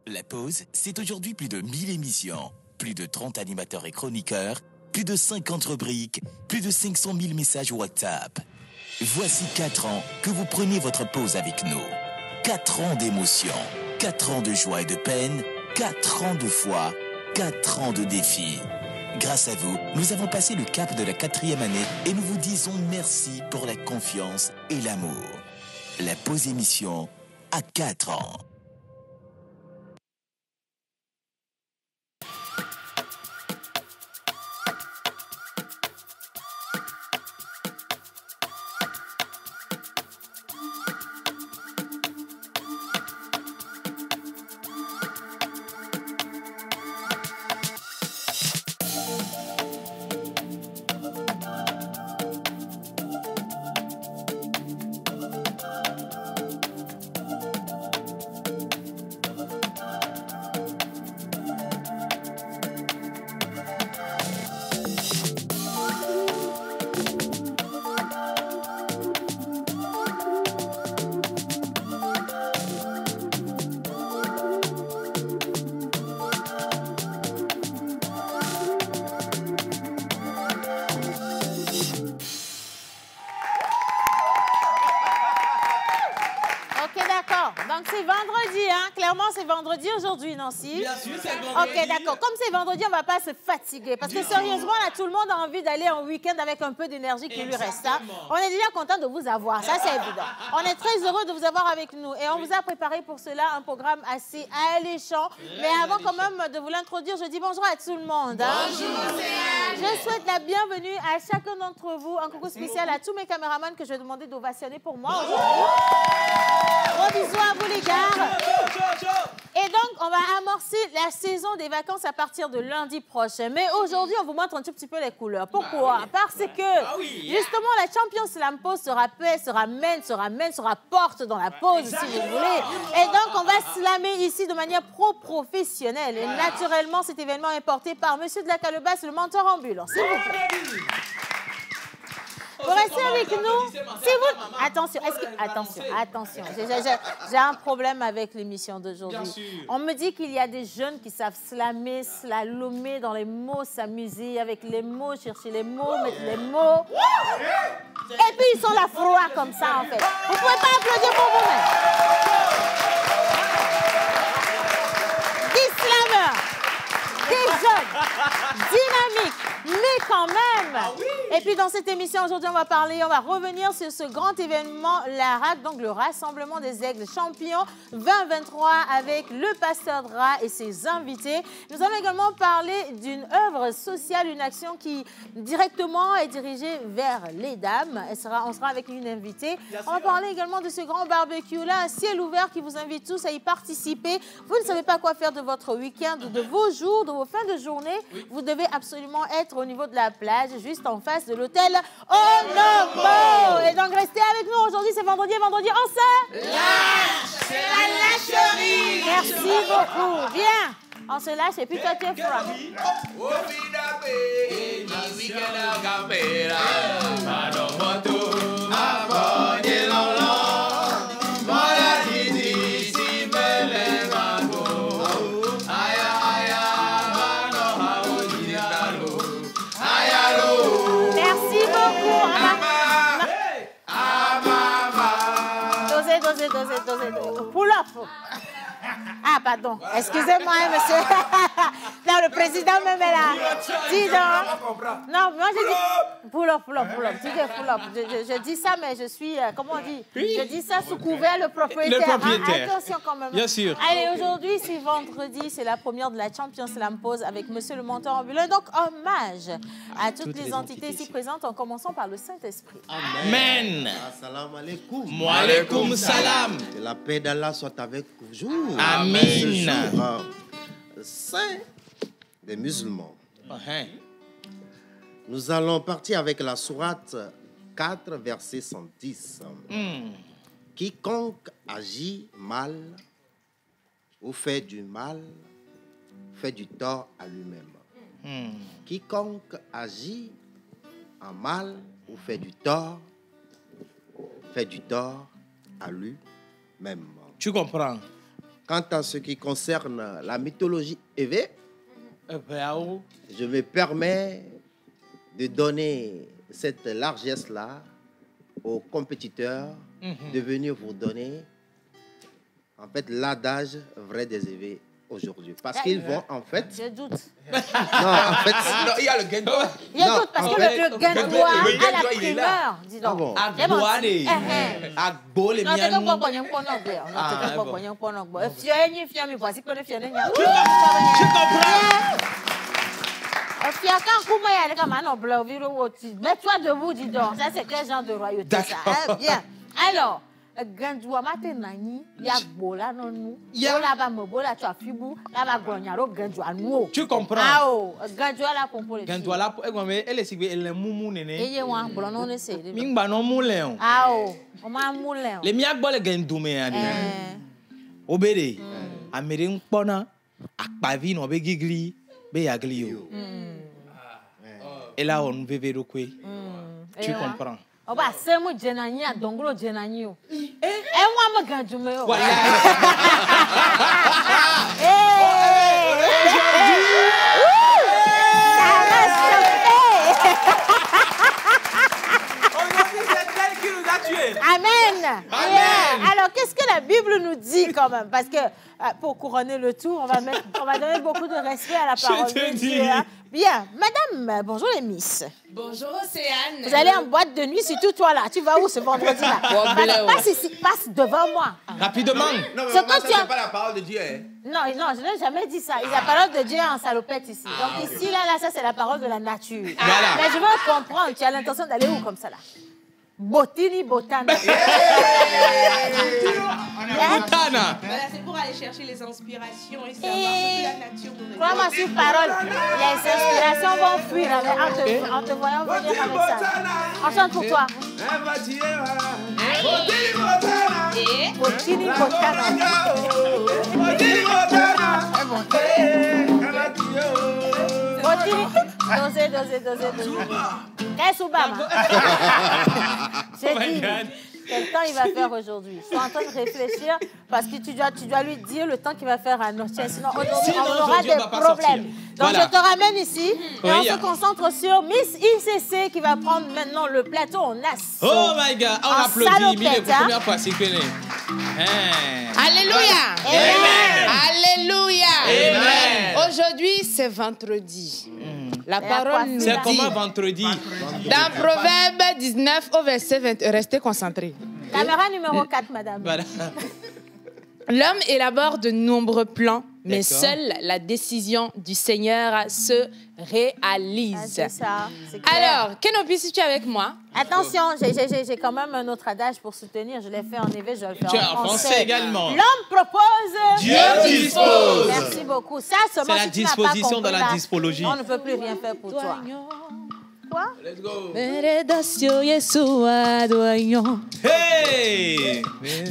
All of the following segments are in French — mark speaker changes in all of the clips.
Speaker 1: La pause, c'est aujourd'hui plus de 1000 émissions, plus de 30 animateurs et chroniqueurs, plus de 50 rubriques, plus de 500 000 messages WhatsApp. Voici 4 ans que vous prenez votre pause avec nous. 4 ans d'émotion, 4 ans de joie et de peine, 4 ans de foi, 4 ans de défis. Grâce à vous, nous avons passé le cap de la 4e année et nous vous disons merci pour la confiance et l'amour. La pause émission à 4 ans.
Speaker 2: C'est vendredi aujourd'hui, Nancy?
Speaker 3: Bien sûr, c'est vendredi.
Speaker 2: Ok, d'accord. Comme c'est vendredi, on ne va pas se fatiguer. Parce que sérieusement, là, tout le monde a envie d'aller en week-end avec un peu d'énergie qui lui reste. Hein? On est déjà content de vous avoir, ça c'est évident. On est très heureux de vous avoir avec nous. Et on vous a préparé pour cela un programme assez alléchant. Mais avant quand même de vous l'introduire, je dis bonjour à tout le monde. Hein?
Speaker 3: Bonjour,
Speaker 2: je souhaite la bienvenue à chacun d'entre vous. Un coucou spécial à tous mes caméramans que je vais demander d'ovationner pour moi aujourd'hui. Gros bisous à vous les gars. Et donc, on va amorcer la saison des vacances à partir de lundi prochain. Mais aujourd'hui, on vous montre un tout petit peu les couleurs. Pourquoi? Parce que, justement, la Champions Slam Pause sera paix, sera main, sera porte dans la pause, si vous voulez. Et donc, on va slammer ici de manière pro-professionnelle. Et naturellement, cet événement est porté par Monsieur de la Calebasse, le mentor ambulant. S'il vous plaît. Vous restez avec nous. Si vous... Attention, attention. J'ai un problème avec l'émission d'aujourd'hui. On me dit qu'il y a des jeunes qui savent slammer, slalomer dans les mots, s'amuser avec les mots, chercher les mots, mettre les mots. Et puis ils sont là froids comme ça, en fait. Vous ne pouvez pas applaudir pour vous-même. Des slammers, des jeunes, dynamiques, mais quand même. Et puis dans cette émission aujourd'hui, on va revenir sur ce grand événement, la RAC, donc le Rassemblement des Aigles Champions 2023 avec le pasteur Dra et ses invités. Nous allons également parler d'une œuvre sociale, une action qui directement est dirigée vers les dames. On sera avec une invitée. On va parler également de ce grand barbecue-là, à ciel ouvert qui vous invite tous à y participer. Vous ne savez pas quoi faire de votre week-end, de vos jours, de vos fins de journée. Vous devez absolument être au niveau de la plage, juste en face de l'hôtel Onomo. Et donc, restez avec nous. Aujourd'hui, c'est vendredi. Vendredi, on se
Speaker 3: lâche. C'est la lâcherie.
Speaker 2: Merci beaucoup. Viens. On se lâche et puis toi, tu es froid. Pull up. Ah, pardon. Excusez-moi, monsieur. Non, le président même est là. Dis donc. Non, moi, je dis... Pull up. Tu dis pull up. Je dis ça, mais je suis... comment on dit? Je dis ça sous couvert le propriétaire.
Speaker 4: Le propriétaire.
Speaker 2: Attention quand même.
Speaker 4: Bien sûr.
Speaker 2: Allez, aujourd'hui, c'est vendredi. C'est la première de la Champions Slam Pause avec monsieur le mentor ambulant. Donc, hommage à toutes les entités ici présentes, en commençant par le Saint-Esprit.
Speaker 4: Amen.
Speaker 5: Assalamu alaikum.
Speaker 4: Wa alaikum salam.
Speaker 5: Que la paix d'Allah soit avec vous.
Speaker 4: Amen.
Speaker 5: Saint des musulmans. Nous allons partir avec la sourate 4, verset 110. Quiconque agit mal ou fait du mal, fait du tort à lui-même. Quiconque agit en mal ou fait du tort à lui-même.
Speaker 4: Tu comprends?
Speaker 5: Quant à ce qui concerne la mythologie Evé, je me permets de donner cette largesse-là aux compétiteurs de venir vous donner en fait l'adage vrai des Evé aujourd'hui. Parce qu'ils vont en fait...
Speaker 2: Je doute.
Speaker 5: Non, en fait...
Speaker 4: Non, il y a le Gendwa.
Speaker 2: Je doute parce que le Gendwa a la primeur. Dis donc.
Speaker 4: Agbo, les
Speaker 2: Non, c'est
Speaker 4: miens.
Speaker 2: comme quoi, non, c'est comme quoi,
Speaker 4: Je comprends.
Speaker 2: Mets-toi debout, dis donc. Ça, c'est quel genre de royauté, ça? Hein? Bien. Alors, Gendwa Matenani, Yagbola, non, nous. Là-bas, Mobola, tu as fibou. Là-bas, Gonyaro, Gendwa, nous.
Speaker 4: Tu comprends?
Speaker 2: Ah, oh, Gendwa, là, pour les filles.
Speaker 4: Gendwa, là, elle est civile, elle est moumou, néné.
Speaker 2: Et moi, bon, non, on essaie.
Speaker 4: Mingba, non, moulin.
Speaker 2: Ah, oh, on m'a moulin.
Speaker 4: Les miagbo, les Gendoumé, Obédé. Américain, Pona, Akpavi, no, Begigli, Beyaglio. Et là, on veut vérifier. Tu comprends?
Speaker 2: On va se mou Jenani à Dongolo Jenani. Et moi, me Gandjoume.
Speaker 4: Voilà.
Speaker 2: Amen. Yeah. Alors, qu'est-ce que la Bible nous dit quand même? Parce que pour couronner le tout, on va donner beaucoup de respect à la parole de Dieu. Hein? Bien. Madame, bonjour les miss.
Speaker 3: Bonjour, c'est Anne.
Speaker 2: Vous allez en boîte de nuit, surtout toi là. Tu vas où ce vendredi-là? Passe ici, passe devant moi.
Speaker 4: Rapidement.
Speaker 5: Non, mais
Speaker 2: C'est
Speaker 5: maman,
Speaker 2: quand
Speaker 5: ça,
Speaker 2: tu as-
Speaker 5: c'est pas la parole de Dieu. Hein.
Speaker 2: Non, je n'ai jamais dit ça. La parole de Dieu est en salopette ici. Donc ici, là, ça, c'est la parole de la nature.
Speaker 4: Voilà.
Speaker 2: Mais je veux comprendre, tu as l'intention d'aller où comme ça, là? Botini, Botana.
Speaker 4: Moutana.
Speaker 3: Voilà, c'est pour aller chercher les inspirations et savoir ce que la nature nous révèle.
Speaker 2: Crois-moi sur parole, les inspirations vont fuir en te voyant venir avec ça. On chante pour toi. Botini, Botana. Botini. Dosez. Qu'est-ce que J'ai dit, quel temps il va faire aujourd'hui? Je suis en train de réfléchir parce que tu dois lui dire le temps qu'il va faire à notre chaîne. Sinon, aujourd'hui, on aura
Speaker 4: aujourd'hui, on
Speaker 2: des
Speaker 4: va pas
Speaker 2: problèmes.
Speaker 4: sortir.
Speaker 2: Donc,
Speaker 4: Voilà.
Speaker 2: je te ramène ici et on
Speaker 4: Oui.
Speaker 2: se concentre sur Miss ICC qui va prendre maintenant le plateau en assaut.
Speaker 4: Oh my God. On
Speaker 2: En
Speaker 4: applaudit.
Speaker 2: salopette,
Speaker 4: Mille
Speaker 2: hein.
Speaker 4: première fois, c'est connu.
Speaker 3: Alléluia.
Speaker 2: Amen.
Speaker 3: Alléluia.
Speaker 4: Amen.
Speaker 3: Aujourd'hui, c'est vendredi. La
Speaker 2: quoi,
Speaker 3: parole nous
Speaker 2: c'est
Speaker 4: C'est comment
Speaker 3: dit,
Speaker 4: vendredi?
Speaker 3: dans Proverbe 19 au verset 20, restez concentrés.
Speaker 2: Caméra numéro 4, madame.
Speaker 4: Voilà.
Speaker 3: L'homme élabore de nombreux plans, mais
Speaker 4: D'accord.
Speaker 3: seule la décision du Seigneur se
Speaker 2: Ah,
Speaker 3: réalise.
Speaker 2: c'est ça. C'est clair.
Speaker 3: Alors, Kenopi, si tu es avec moi,
Speaker 2: Attention, j'ai quand même un autre adage pour soutenir. Je l'ai fait en éveil, je vais le faire
Speaker 4: Tu es
Speaker 2: en
Speaker 4: en français également.
Speaker 2: L'homme propose.
Speaker 4: Dieu dispose.
Speaker 2: Merci beaucoup. Ça, seulement
Speaker 4: C'est la
Speaker 2: si tu n'as pas
Speaker 4: disposition dans
Speaker 2: compris,
Speaker 4: la
Speaker 2: là,
Speaker 4: dispologie.
Speaker 2: on ne peut plus rien faire pour toi. Quoi?
Speaker 4: Let's go.
Speaker 3: Meredasio Yeshua doyon,
Speaker 4: Hey!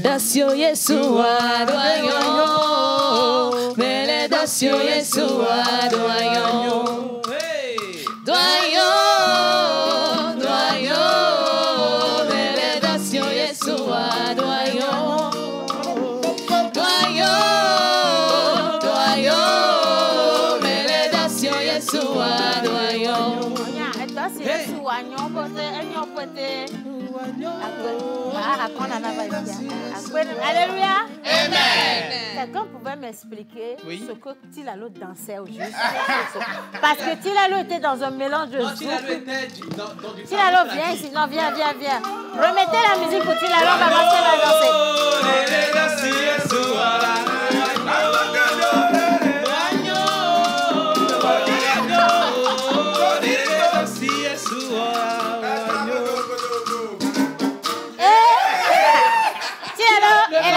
Speaker 3: Dasio Yeshua doyon, Meredasio Yeshua doyon,
Speaker 4: Hey!
Speaker 3: doyon, doyon, Meredasio Yeshua doyon, doyon, doyon, Meredasio Yeshua doyon.
Speaker 2: Toi, si
Speaker 4: Hey.
Speaker 2: tu soignon, Alléluia.
Speaker 3: Amen.
Speaker 2: Quelqu'un pouvait m'expliquer
Speaker 4: Oui.
Speaker 2: ce que Tilalo dansait au juste? Parce que Tilalo était dans un mélange de zouk. Tilalo, viens ici. Non, viens. Remettez la musique pour Tilalo, on va voir ce qu'elle va danser. Tilalo, elle a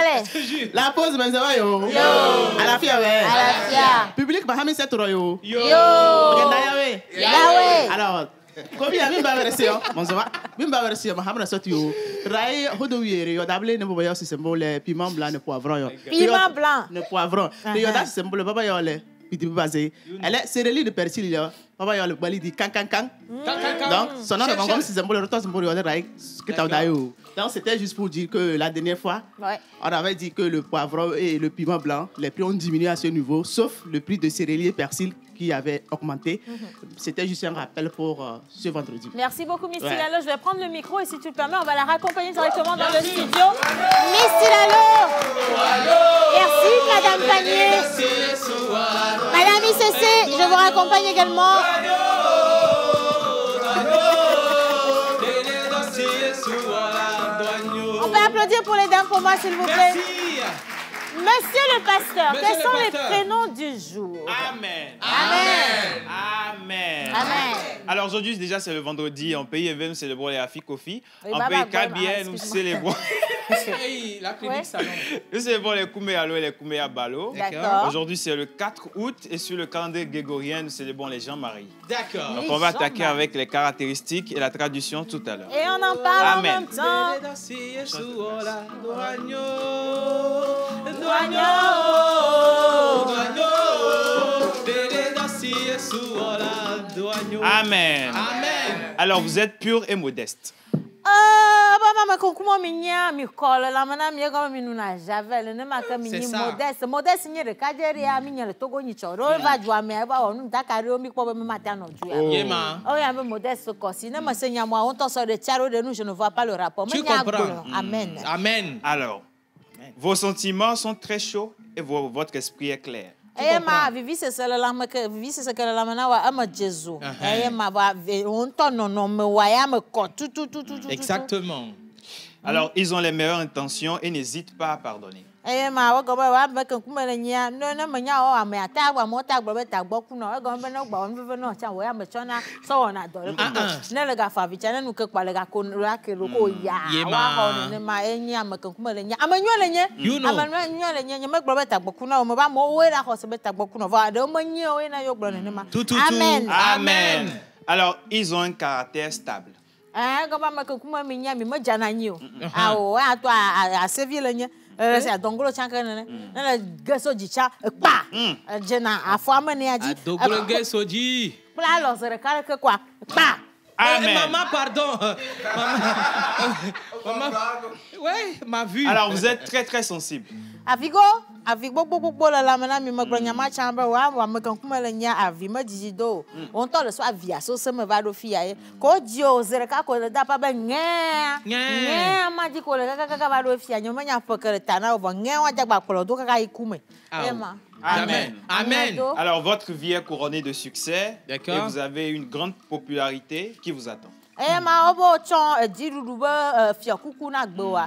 Speaker 2: olé.
Speaker 6: La pause, mais ça va yo.
Speaker 2: Yo.
Speaker 6: À la fière, ouais.
Speaker 2: À la fière.
Speaker 6: Public, bah, Hami, c'est trop yo.
Speaker 2: Yo.
Speaker 6: Yahweh.
Speaker 2: Yahweh.
Speaker 6: Alors, comme il y a une barre de bon, ça va. Une barre de séance, Mohamed a sorti yo. Rai, Hodouiri, yo, d'abord, ne voyons si c'est bon, les piments blancs, ne poivrons yo.
Speaker 2: Piment blanc.
Speaker 6: Ne poivron. Le yoda, c'est bon, le baba yo, le. puis basé. Elle est cérélie de persil, papa y a le bali dit kang. Donc, son nom est comme si c'est le retour de donc, c'était juste pour dire que la dernière fois, on avait dit que le poivron et le piment blanc, les prix ont diminué à ce niveau, sauf le prix de cérélie et persil qui avait augmenté. C'était juste un rappel pour ce vendredi.
Speaker 2: Merci beaucoup, Miss Tilalo. Je vais prendre le micro et si tu le permets, on va la raccompagner directement dans le studio. Miss Tilalo. Merci, Madame Panier. Madame ICC, je vous raccompagne également. On peut applaudir pour les dames pour moi, s'il vous plaît. Monsieur le pasteur, quels sont les prénoms du jour?
Speaker 4: Amen.
Speaker 2: Amen.
Speaker 4: Amen.
Speaker 2: Amen.
Speaker 4: Alors aujourd'hui, déjà, c'est le vendredi. En pays, nous célébrons les Afikofi.
Speaker 2: Oui,
Speaker 4: En pays, Kabien, nous célébrons...
Speaker 7: La clinique salon.
Speaker 4: Nous célébrons les Kouméalo et les Kouméa Balo.
Speaker 2: D'accord.
Speaker 4: Aujourd'hui, c'est le 4 août et sur le calendrier grégorien, nous célébrons les Jean-Marie.
Speaker 7: D'accord.
Speaker 4: Donc, on va attaquer avec les caractéristiques et la traduction tout à l'heure.
Speaker 2: Et on en parle
Speaker 4: Amen.
Speaker 2: en même temps.
Speaker 4: Amen.
Speaker 7: Amen.
Speaker 4: Alors, vous êtes pur et modeste.
Speaker 7: C'est ça. Yéma.
Speaker 2: Je ne vois pas le rapport.
Speaker 7: Tu comprends.
Speaker 2: Amen.
Speaker 7: Amen.
Speaker 4: Alors, vos sentiments sont très chauds et votre esprit est clair.
Speaker 7: Exactement.
Speaker 4: Alors, ils ont les meilleures intentions et n'hésitent pas à pardonner.
Speaker 2: Amen.
Speaker 4: Amen. Alors, ils ont un caractère stable. Amen.
Speaker 7: Maman, pardon. Maman. Ouais, ma vue.
Speaker 4: Alors, vous êtes très, très sensible.
Speaker 2: Avigo gbogbo la mana mi magro nyama chamba wa mekan kuma le nya avi ma dijido on to le so avia so se me va do fia e ko dio zere ka ko da pa ba nge ma di ko le ka va do fia nyoma nya fokere tana over nge wa jagba ko do ka ikume ema.
Speaker 7: Amen. Amen.
Speaker 4: Alors, votre vie est couronnée de succès.
Speaker 7: D'accord.
Speaker 4: Et vous avez une grande popularité qui vous attend.
Speaker 2: Ma obo chon diruba fia kuku na gboa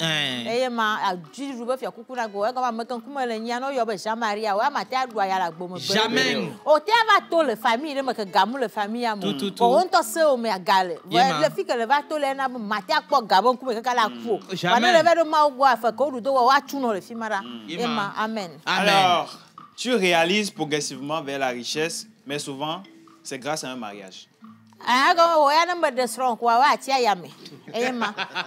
Speaker 2: ma diruba fia kuku na gboa ko ma kan kuma le nya no yo be Maria wa ma ta dua ya la gbo mo
Speaker 7: Jamais.
Speaker 2: O te va to le famille me ka gamu le famille amu ko on to se o me agale le fi que le va to le na ma ta kpo gabon kuma ka la ku wa ne le ve do ma gbo afa ko du do wa chu no le fi mara amen.
Speaker 4: Alors, tu réalises progressivement vers la richesse, mais souvent, c'est grâce à un mariage.
Speaker 2: Go ya na de strong kwa wa tia ya me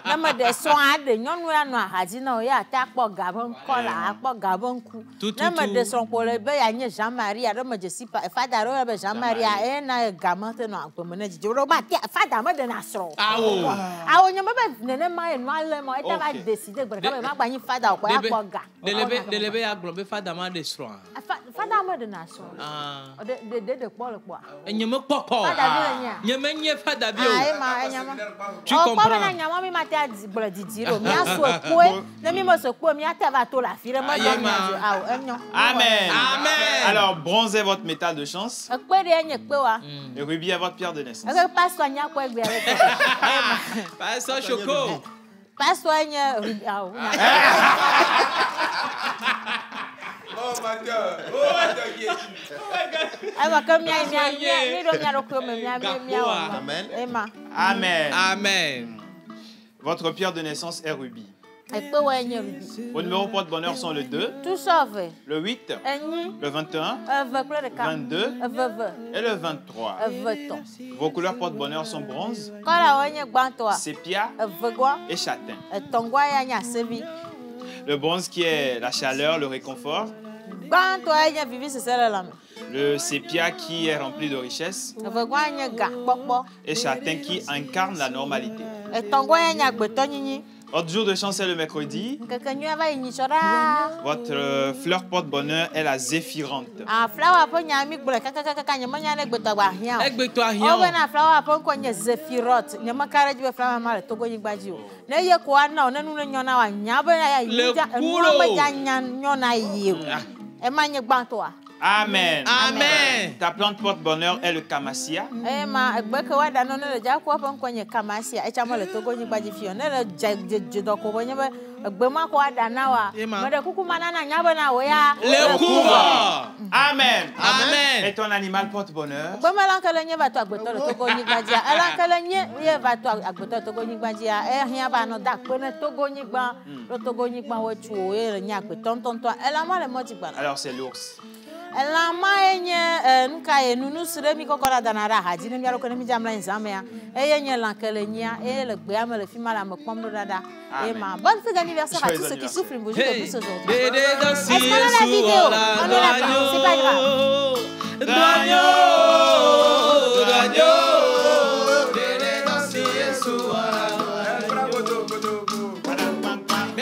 Speaker 2: na de strong ade nyonu ya no ahaji na ya ta kpo gabon kola akpo gabon ku na de strong ko le be ya nye Jean Maria do me jesi fada ro be Jean Maria na gamante no akpo me na jiji ro ba fada me de na strong awo nyoma be nene ma e no ale mo e ta ba decide gbe ka be ma gba yin fada ko ya kpo ga
Speaker 7: de lebe ya globe fada ma de strong
Speaker 2: fada me de na strong de kpo le kpo
Speaker 7: enyeme popo
Speaker 2: fada de nya
Speaker 7: Nyemanye fada bio.
Speaker 2: Tu comprends? On nyama mi mata bla didiro. Mi aso ekwe, na mi mo so ekwe mi ata va to la fire mo do enyo.
Speaker 4: Amen.
Speaker 7: Amen.
Speaker 4: Alors, bronze est votre métal de chance.
Speaker 2: Ekwe de enye ekwe wa.
Speaker 4: Et rubis est votre pierre de naissance.
Speaker 2: Eke pastor nya ko egbe avec.
Speaker 7: Pastor Choco.
Speaker 2: Pastor enye rubis.
Speaker 8: Oh my God. Oh my God.
Speaker 2: Aba comme mi do nya ro ko mi
Speaker 4: Amen. Amen. Amen. Votre pierre de naissance est rubis. Vos numéros porte-bonheur sont le 2, le 8, le 21, 22 et le 23. Vos couleurs porte-bonheur sont bronze, sépia et châtain. Le bronze qui est la chaleur, le réconfort. Le sépia qui est rempli de richesse. Et châtain qui incarne la normalité. Votre jour de chance est le mercredi. Votre fleur porte-bonheur est la zéphirante. Amen.
Speaker 7: Amen.
Speaker 4: Ta plante porte-bonheur est le camassia.
Speaker 7: Le courant.
Speaker 4: Amen.
Speaker 7: Amen.
Speaker 4: Et ton animal porte-bonheur? Alors c'est l'ours.
Speaker 2: Bonne fête d'anniversaire à tous ceux qui souffrent une bougie de plus aujourd'hui. Est-ce qu'on a la vidéo? On est là, c'est pas grave.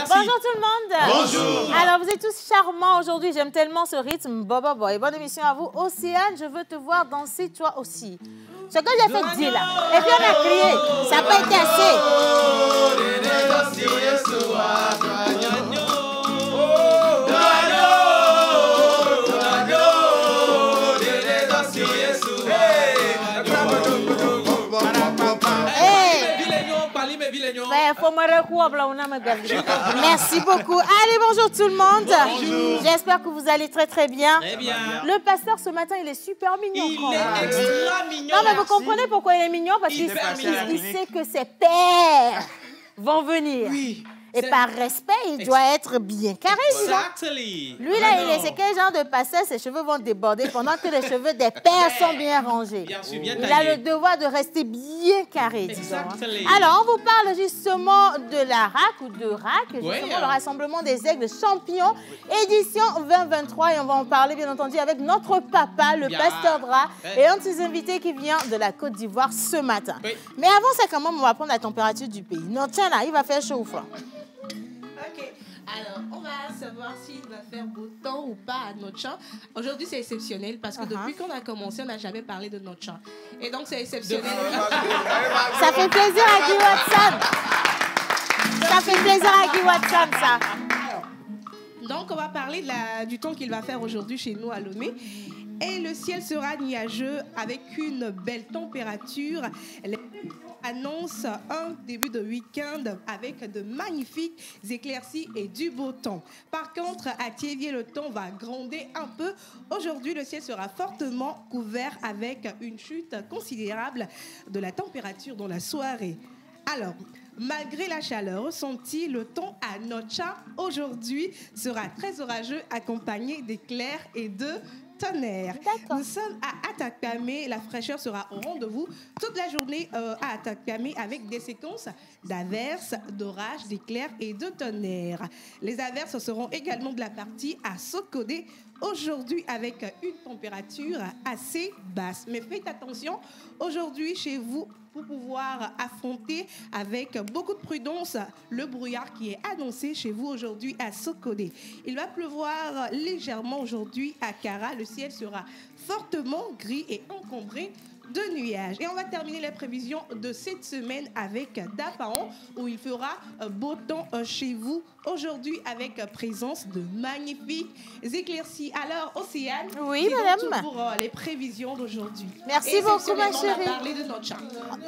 Speaker 2: Bonjour tout le monde.
Speaker 4: Bonjour.
Speaker 2: Alors vous êtes tous charmants aujourd'hui, j'aime tellement ce rythme. Boy. Bonne émission à vous. Océane, je veux te voir danser toi aussi. Ce que j'ai fait dire là. Et puis on a crié. Ça n'a pas été assez. Merci beaucoup. Allez, bonjour tout le monde. Bonjour. J'espère que vous allez très très bien.
Speaker 7: Très bien.
Speaker 2: Le pasteur ce matin, il est super mignon.
Speaker 7: Il est extra mignon.
Speaker 2: Non, mais vous comprenez pourquoi il est mignon? Parce qu'il sait que ses pères vont venir.
Speaker 7: Oui.
Speaker 2: Et par respect, il doit être bien carré.
Speaker 7: Exactly.
Speaker 2: Lui, là, c'est quel genre de pasteur? Ses cheveux vont déborder pendant que les cheveux des pères sont bien rangés.
Speaker 7: Bien sûr, bien
Speaker 2: il
Speaker 7: taillé.
Speaker 2: a le devoir de rester bien carré, disons.
Speaker 7: Exactly.
Speaker 2: Alors, on vous parle justement de la RAC ou de RAC, justement
Speaker 7: Oui,
Speaker 2: le Rassemblement des Aigles Champions, édition 2023. Et on va en parler, bien entendu, avec notre papa, le pasteur Dra, et un de ses invités qui vient de la Côte d'Ivoire ce matin. Oui. Mais avant ça, quand même, on va prendre la température du pays. Non, tiens là, il va faire chaud ou froid.
Speaker 9: Ok, alors on va savoir s'il va faire beau temps ou pas à notre champ. Aujourd'hui c'est exceptionnel parce que depuis qu'on a commencé, on n'a jamais parlé de notre champ. Et donc c'est exceptionnel.
Speaker 2: Ça fait plaisir à Guy Watson. Ça fait plaisir à Guy Watson, ça.
Speaker 9: Donc on va parler du temps qu'il va faire aujourd'hui chez nous à Lomé. Et le ciel sera nuageux avec une belle température. Les annonce un début de week-end avec de magnifiques éclaircies et du beau temps. Par contre, à Thiévier, le temps va gronder un peu. Aujourd'hui, le ciel sera fortement couvert avec une chute considérable de la température dans la soirée. Alors, malgré la chaleur ressentie, le temps à Nocha aujourd'hui sera très orageux, accompagné d'éclairs et de tonnerre. Nous sommes à Atakpamé. La fraîcheur sera au rendez-vous toute la journée à Atakpamé avec des séquences d'averses, d'orages, d'éclairs et de tonnerre. Les averses seront également de la partie à Sokodé aujourd'hui avec une température assez basse. Mais faites attention, aujourd'hui chez vous, pour pouvoir affronter avec beaucoup de prudence le brouillard qui est annoncé chez vous aujourd'hui à Sokodé. Il va pleuvoir légèrement aujourd'hui à Kara. Le ciel sera fortement gris et encombré de nuages. Et on va terminer les prévisions de cette semaine avec Dapaon, où il fera beau temps chez vous aujourd'hui avec présence de magnifiques éclaircies. Alors, Océane,
Speaker 2: oui, madame,
Speaker 9: pour les prévisions d'aujourd'hui.
Speaker 2: Merci beaucoup, ma chérie.
Speaker 9: On a parlé de notre champ.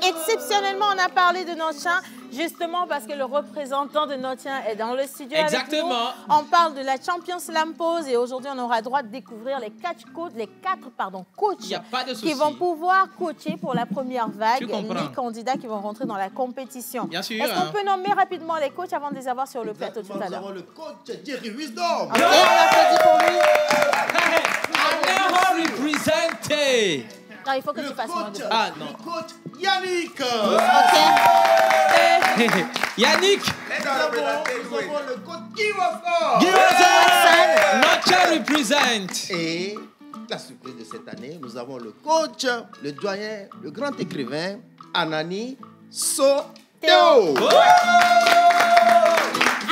Speaker 2: Exceptionnellement, on a parlé de notre champ, justement parce que le représentant de notre champ est dans le studio.
Speaker 7: Exactement.
Speaker 2: Avec nous. On parle de la Champions Slam Pose et aujourd'hui, on aura droit de découvrir les quatre coachs qui vont pouvoir coacher pour la première vague les candidats qui vont rentrer dans la compétition.
Speaker 7: Bien sûr.
Speaker 2: Est-ce qu'on peut nommer rapidement les coachs avant de les avoir sur le plateau tout à l'heure?
Speaker 5: Nous avons le coach Jerry Wisdom.
Speaker 2: Ok, on applaudit pour lui.
Speaker 7: Représenté.
Speaker 2: Non, il faut que tu fasses moins de
Speaker 7: Ah non.
Speaker 5: Le coach Yannick.
Speaker 2: Ok.
Speaker 7: Yannick.
Speaker 5: Nous avons le coach Guy Watson.
Speaker 7: Guy Watson. Notre Present.
Speaker 5: Et la surprise de cette année, nous avons le coach, le doyen, le grand écrivain, Anani Soto.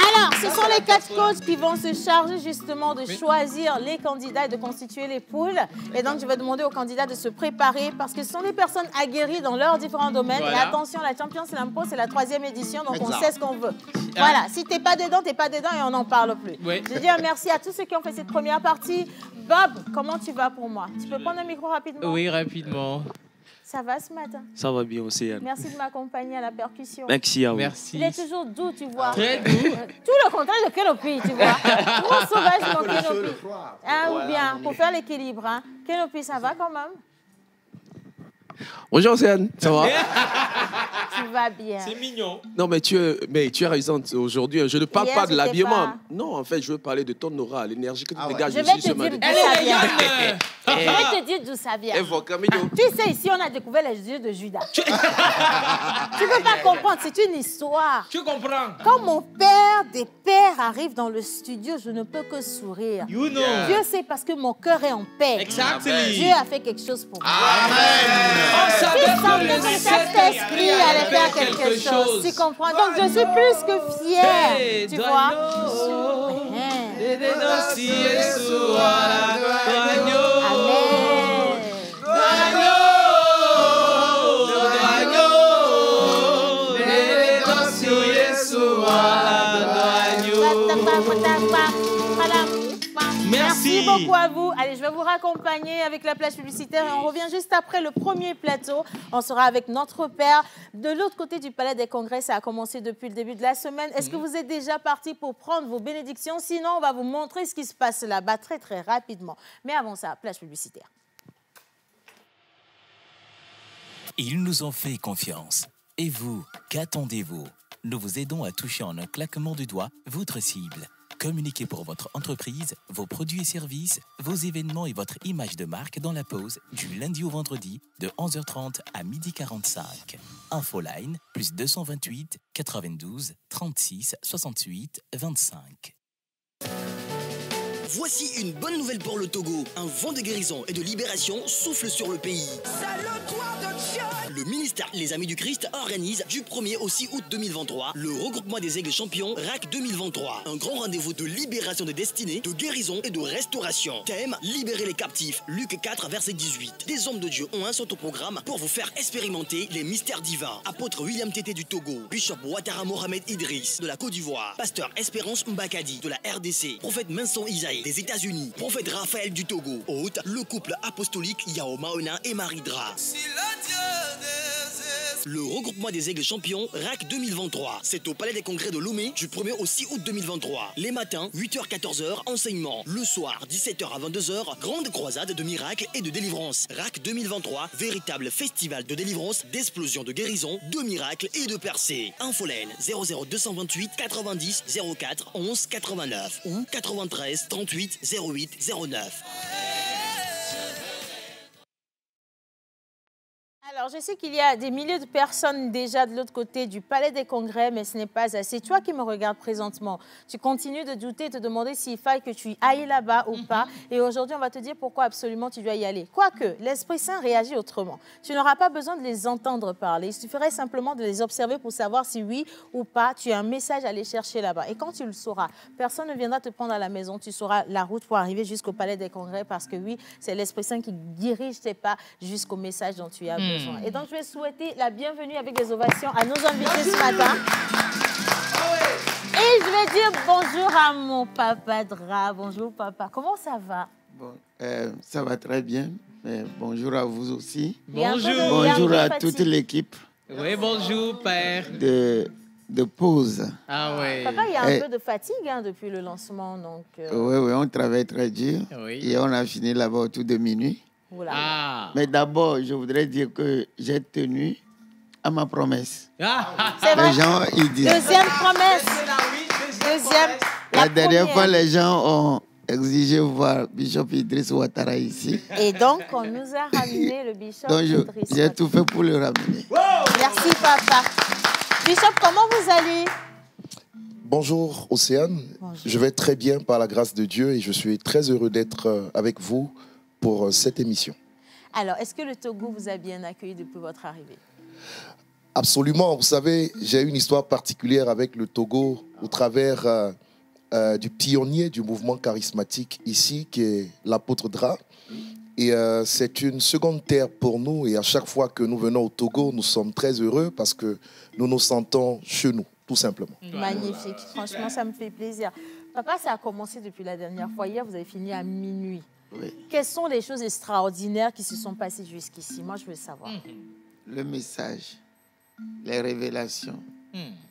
Speaker 2: Alors, ce sont les 4 coachs qui vont se charger justement de choisir les candidats et de constituer les poules. Et donc, je vais demander aux candidats de se préparer parce que ce sont des personnes aguerries dans leurs différents domaines. Voilà. Et attention, la Champions Lampo, c'est la 3e édition, donc on sait ce qu'on veut. Voilà, si t'es pas dedans et on n'en parle plus. Oui. Je dis un merci à tous ceux qui ont fait cette première partie. Bob, comment tu vas pour moi? Tu peux prendre un micro rapidement?
Speaker 7: Oui, rapidement.
Speaker 2: Ça va ce matin?
Speaker 10: Ça va bien aussi, Anne.
Speaker 2: Merci de m'accompagner à la percussion.
Speaker 10: Merci à vous.
Speaker 7: Merci.
Speaker 2: Il est toujours doux, tu vois.
Speaker 7: Très doux.
Speaker 2: Tout le contraire de Kenopi, tu vois. Trop sauvage, mon Kenopi. Ah, ou bien, pour faire l'équilibre. Hein. Kenopi, ça va quand même?
Speaker 10: Bonjour, Océane. Ça va?
Speaker 2: Tu vas bien.
Speaker 7: C'est mignon.
Speaker 10: Non, mais tu es raison aujourd'hui. Je ne parle pas de l'habillement. Non, en fait, je veux parler de ton aura, l'énergie que tu dégages ici ce matin.
Speaker 2: Je vais te dire d'où ça vient. Tu sais, ici, on a découvert les yeux de Judas. Tu ne peux pas comprendre, c'est une histoire.
Speaker 7: Tu comprends?
Speaker 2: Quand mon père des pères arrive dans le studio, je ne peux que sourire.
Speaker 7: You know.
Speaker 2: Dieu sait parce que mon cœur est en paix.
Speaker 7: Exactly.
Speaker 2: Dieu a fait quelque chose pour moi.
Speaker 7: Amen. On savait que le
Speaker 2: Saint-Esprit allait faire quelque chose. Tu comprends? Donc, je suis plus que fière. Tu vois? Merci beaucoup à vous. Allez, je vais vous raccompagner avec la plage publicitaire et on revient juste après le premier plateau. On sera avec notre père. De l'autre côté du Palais des Congrès, ça a commencé depuis le début de la semaine. Est-ce que vous êtes déjà partis pour prendre vos bénédictions? Sinon, on va vous montrer ce qui se passe là-bas très, très rapidement. Mais avant ça, plage publicitaire.
Speaker 1: Ils nous ont fait confiance. Et vous, qu'attendez-vous? Nous vous aidons à toucher en un claquement de doigts votre cible. Communiquez pour votre entreprise, vos produits et services, vos événements et votre image de marque dans la pause du lundi au vendredi de 11h30 à 12h45. Infoline plus 228 92 36 68 25.
Speaker 11: Voici une bonne nouvelle pour le Togo. Un vent de guérison et de libération souffle sur le pays. C'est le doigt de Dieu. Le ministère Les Amis du Christ organise du 1er au 6 août 2023 le regroupement des aigles champions RAC 2023. Un grand rendez-vous de libération de destinée, de guérison et de restauration. Thème, libérer les captifs. Luc 4, verset 18. Des hommes de Dieu ont un sont au programme pour vous faire expérimenter les mystères divins. Apôtre William Tété du Togo, Bishop Ouattara Mohamed Idriss de la Côte d'Ivoire, Pasteur Espérance Mbakadi de la RDC, Prophète Vincent Isaïe des États-Unis, Prophète Raphaël du Togo, hôte, le couple apostolique Yao Maona et Marie Dra. Si le regroupement des aigles champions RAC 2023. C'est au Palais des Congrès de Lomé du 1er au 6 août 2023. Les matins, 8h-14h, enseignement. Le soir, 17h à 22h, grande croisade de miracles et de délivrance. RAC 2023, véritable festival de délivrance, d'explosion de guérison, de miracles et de percées. Infolène 00228 90 04 11 89 ou 93 38 08 09.
Speaker 2: Alors, je sais qu'il y a des milliers de personnes déjà de l'autre côté du Palais des Congrès, mais ce n'est pas assez. Toi qui me regardes présentement, tu continues de douter, de te demander s'il faille que tu ailles là-bas ou pas. Et aujourd'hui, on va te dire pourquoi absolument tu dois y aller. Quoique, l'Esprit Saint réagit autrement. Tu n'auras pas besoin de les entendre parler. Il suffirait simplement de les observer pour savoir si oui ou pas, tu as un message à aller chercher là-bas. Et quand tu le sauras, personne ne viendra te prendre à la maison. Tu sauras la route pour arriver jusqu'au Palais des Congrès parce que oui, c'est l'Esprit Saint qui dirige tes pas jusqu'au message dont tu as besoin. Et donc, je vais souhaiter la bienvenue avec des ovations à nos invités ce matin. Et je vais dire bonjour à mon papa Dra. Bonjour, papa. Comment ça va?
Speaker 12: Bon, ça va très bien. Bonjour à vous aussi.
Speaker 7: Bonjour.
Speaker 12: Bonjour à toute l'équipe.
Speaker 7: Oui, bonjour, père.
Speaker 12: De pause.
Speaker 7: Ah oui.
Speaker 2: Papa, il y a un peu de fatigue depuis le lancement. Donc,
Speaker 12: Oui, on travaille très dur. Oui. Et on a fini là-bas autour de minuit.
Speaker 7: Ah.
Speaker 12: Mais d'abord, je voudrais dire que j'ai tenu à ma promesse.
Speaker 2: C'est vrai.
Speaker 12: Les gens, ils disent...
Speaker 2: Deuxième promesse. Deuxième.
Speaker 12: La dernière fois, les gens ont exigé voir Bishop Idriss Ouattara ici.
Speaker 2: Et donc, on nous a ramené le Bishop Idriss.
Speaker 12: J'ai tout fait pour le ramener.
Speaker 2: Merci, papa. Bishop, comment vous allez?
Speaker 13: Bonjour Océane, bonjour. Je vais très bien par la grâce de Dieu et je suis très heureux d'être avec vous pour cette émission.
Speaker 2: Alors, est-ce que le Togo vous a bien accueilli depuis votre arrivée?
Speaker 13: Absolument, vous savez, j'ai une histoire particulière avec le Togo au travers du pionnier du mouvement charismatique ici qui est l'apôtre Dra. Et c'est une seconde terre pour nous et à chaque fois que nous venons au Togo, nous sommes très heureux parce que nous nous sentons chez nous. Tout simplement.
Speaker 2: Magnifique. Franchement, ça me fait plaisir. Papa, ça a commencé depuis la dernière fois. Hier, vous avez fini à minuit.
Speaker 12: Oui.
Speaker 2: Quelles sont les choses extraordinaires qui se sont passées jusqu'ici? Moi, je veux savoir.
Speaker 12: Le message, les révélations,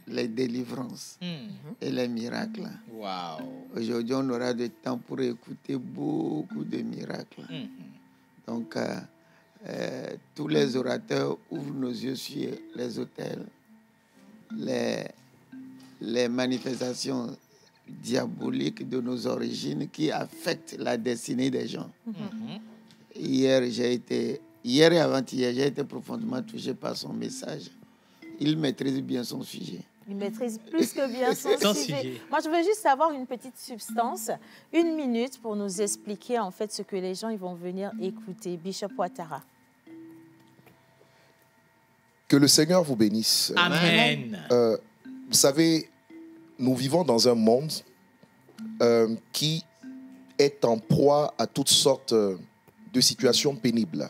Speaker 12: les délivrances et les miracles.
Speaker 7: Wow.
Speaker 12: Aujourd'hui, on aura du temps pour écouter beaucoup de miracles. Donc, tous les orateurs ouvrent nos yeux sur les autels, les manifestations diaboliques de nos origines qui affectent la destinée des gens. Hier et avant-hier, j'ai été profondément touché par son message. Il maîtrise bien son sujet.
Speaker 2: Il maîtrise plus que bien son sujet. Moi, je veux juste savoir une petite substance, 1 minute pour nous expliquer en fait ce que les gens ils vont venir écouter. Bishop Ouattara.
Speaker 13: Que le Seigneur vous bénisse.
Speaker 7: Amen.
Speaker 13: Vous savez, nous vivons dans un monde qui est en proie à toutes sortes de situations pénibles.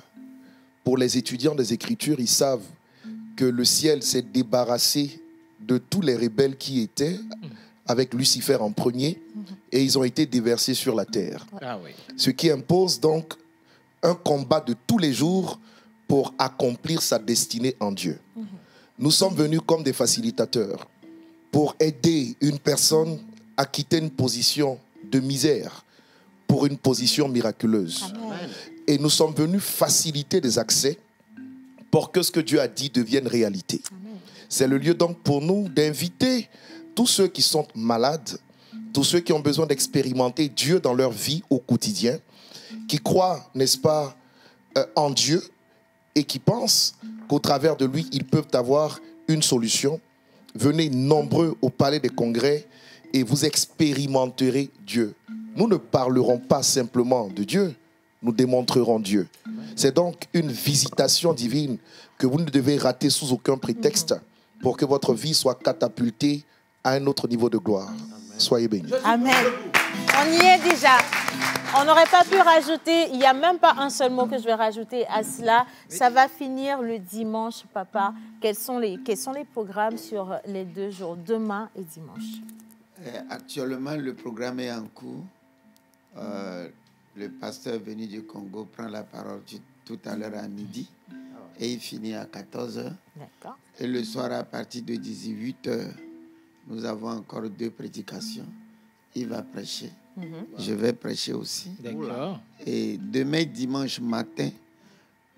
Speaker 13: Pour les étudiants des Écritures, ils savent que le ciel s'est débarrassé de tous les rebelles qui étaient avec Lucifer en premier et ils ont été déversés sur la terre.
Speaker 7: Ah oui.
Speaker 13: Ce qui impose donc un combat de tous les jours pour accomplir sa destinée en Dieu. Nous sommes venus comme des facilitateurs pour aider une personne à quitter une position de misère pour une position miraculeuse.
Speaker 12: Amen.
Speaker 13: Et nous sommes venus faciliter des accès pour que ce que Dieu a dit devienne réalité. C'est le lieu donc pour nous d'inviter tous ceux qui sont malades, tous ceux qui ont besoin d'expérimenter Dieu dans leur vie au quotidien, qui croient, n'est-ce pas, en Dieu et qui pensent qu'au travers de lui, ils peuvent avoir une solution. Venez nombreux au Palais des Congrès et vous expérimenterez Dieu. Nous ne parlerons pas simplement de Dieu, nous démontrerons Dieu. C'est donc une visitation divine que vous ne devez rater sous aucun prétexte pour que votre vie soit catapultée à un autre niveau de gloire. Soyez bénis.
Speaker 2: Amen. On y est déjà. On n'aurait pas pu rajouter, il n'y a même pas un seul mot que je vais rajouter à cela. Ça va finir le dimanche, papa. Quels sont les programmes sur les 2 jours, demain et dimanche?
Speaker 12: Actuellement, le programme est en cours. Le pasteur venu du Congo prend la parole tout à l'heure à midi et il finit à 14h.
Speaker 2: D'accord.
Speaker 12: Et le soir, à partir de 18h, nous avons encore 2 prédications. Il va prêcher. Je vais prêcher aussi.
Speaker 7: D'accord.
Speaker 12: Et demain, dimanche matin,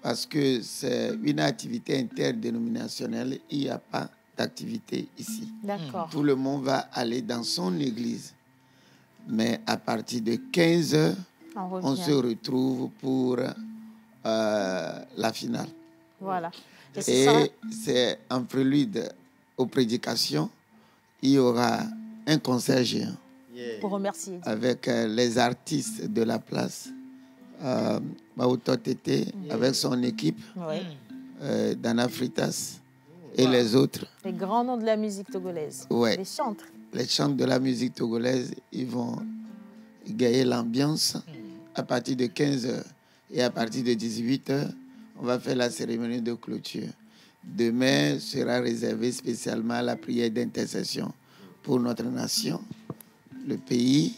Speaker 12: parce que c'est une activité interdénominationnelle, il n'y a pas d'activité ici.
Speaker 2: D'accord.
Speaker 12: Tout le monde va aller dans son église. Mais à partir de 15h, on se retrouve pour la finale.
Speaker 2: Voilà.
Speaker 12: Et c'est en prélude aux prédications, il y aura un concert géant.
Speaker 2: Pour remercier Dieu.
Speaker 12: Avec les artistes de la place. Maouto Tété, avec son équipe, Dana Fritas et les autres.
Speaker 2: Les grands noms de la musique togolaise.
Speaker 12: Ouais.
Speaker 2: Les chantres.
Speaker 12: Les chantres de la musique togolaise, ils vont gagner l'ambiance à partir de 15h. Et à partir de 18h, on va faire la cérémonie de clôture. Demain sera réservé spécialement à la prière d'intercession pour notre nation, le pays,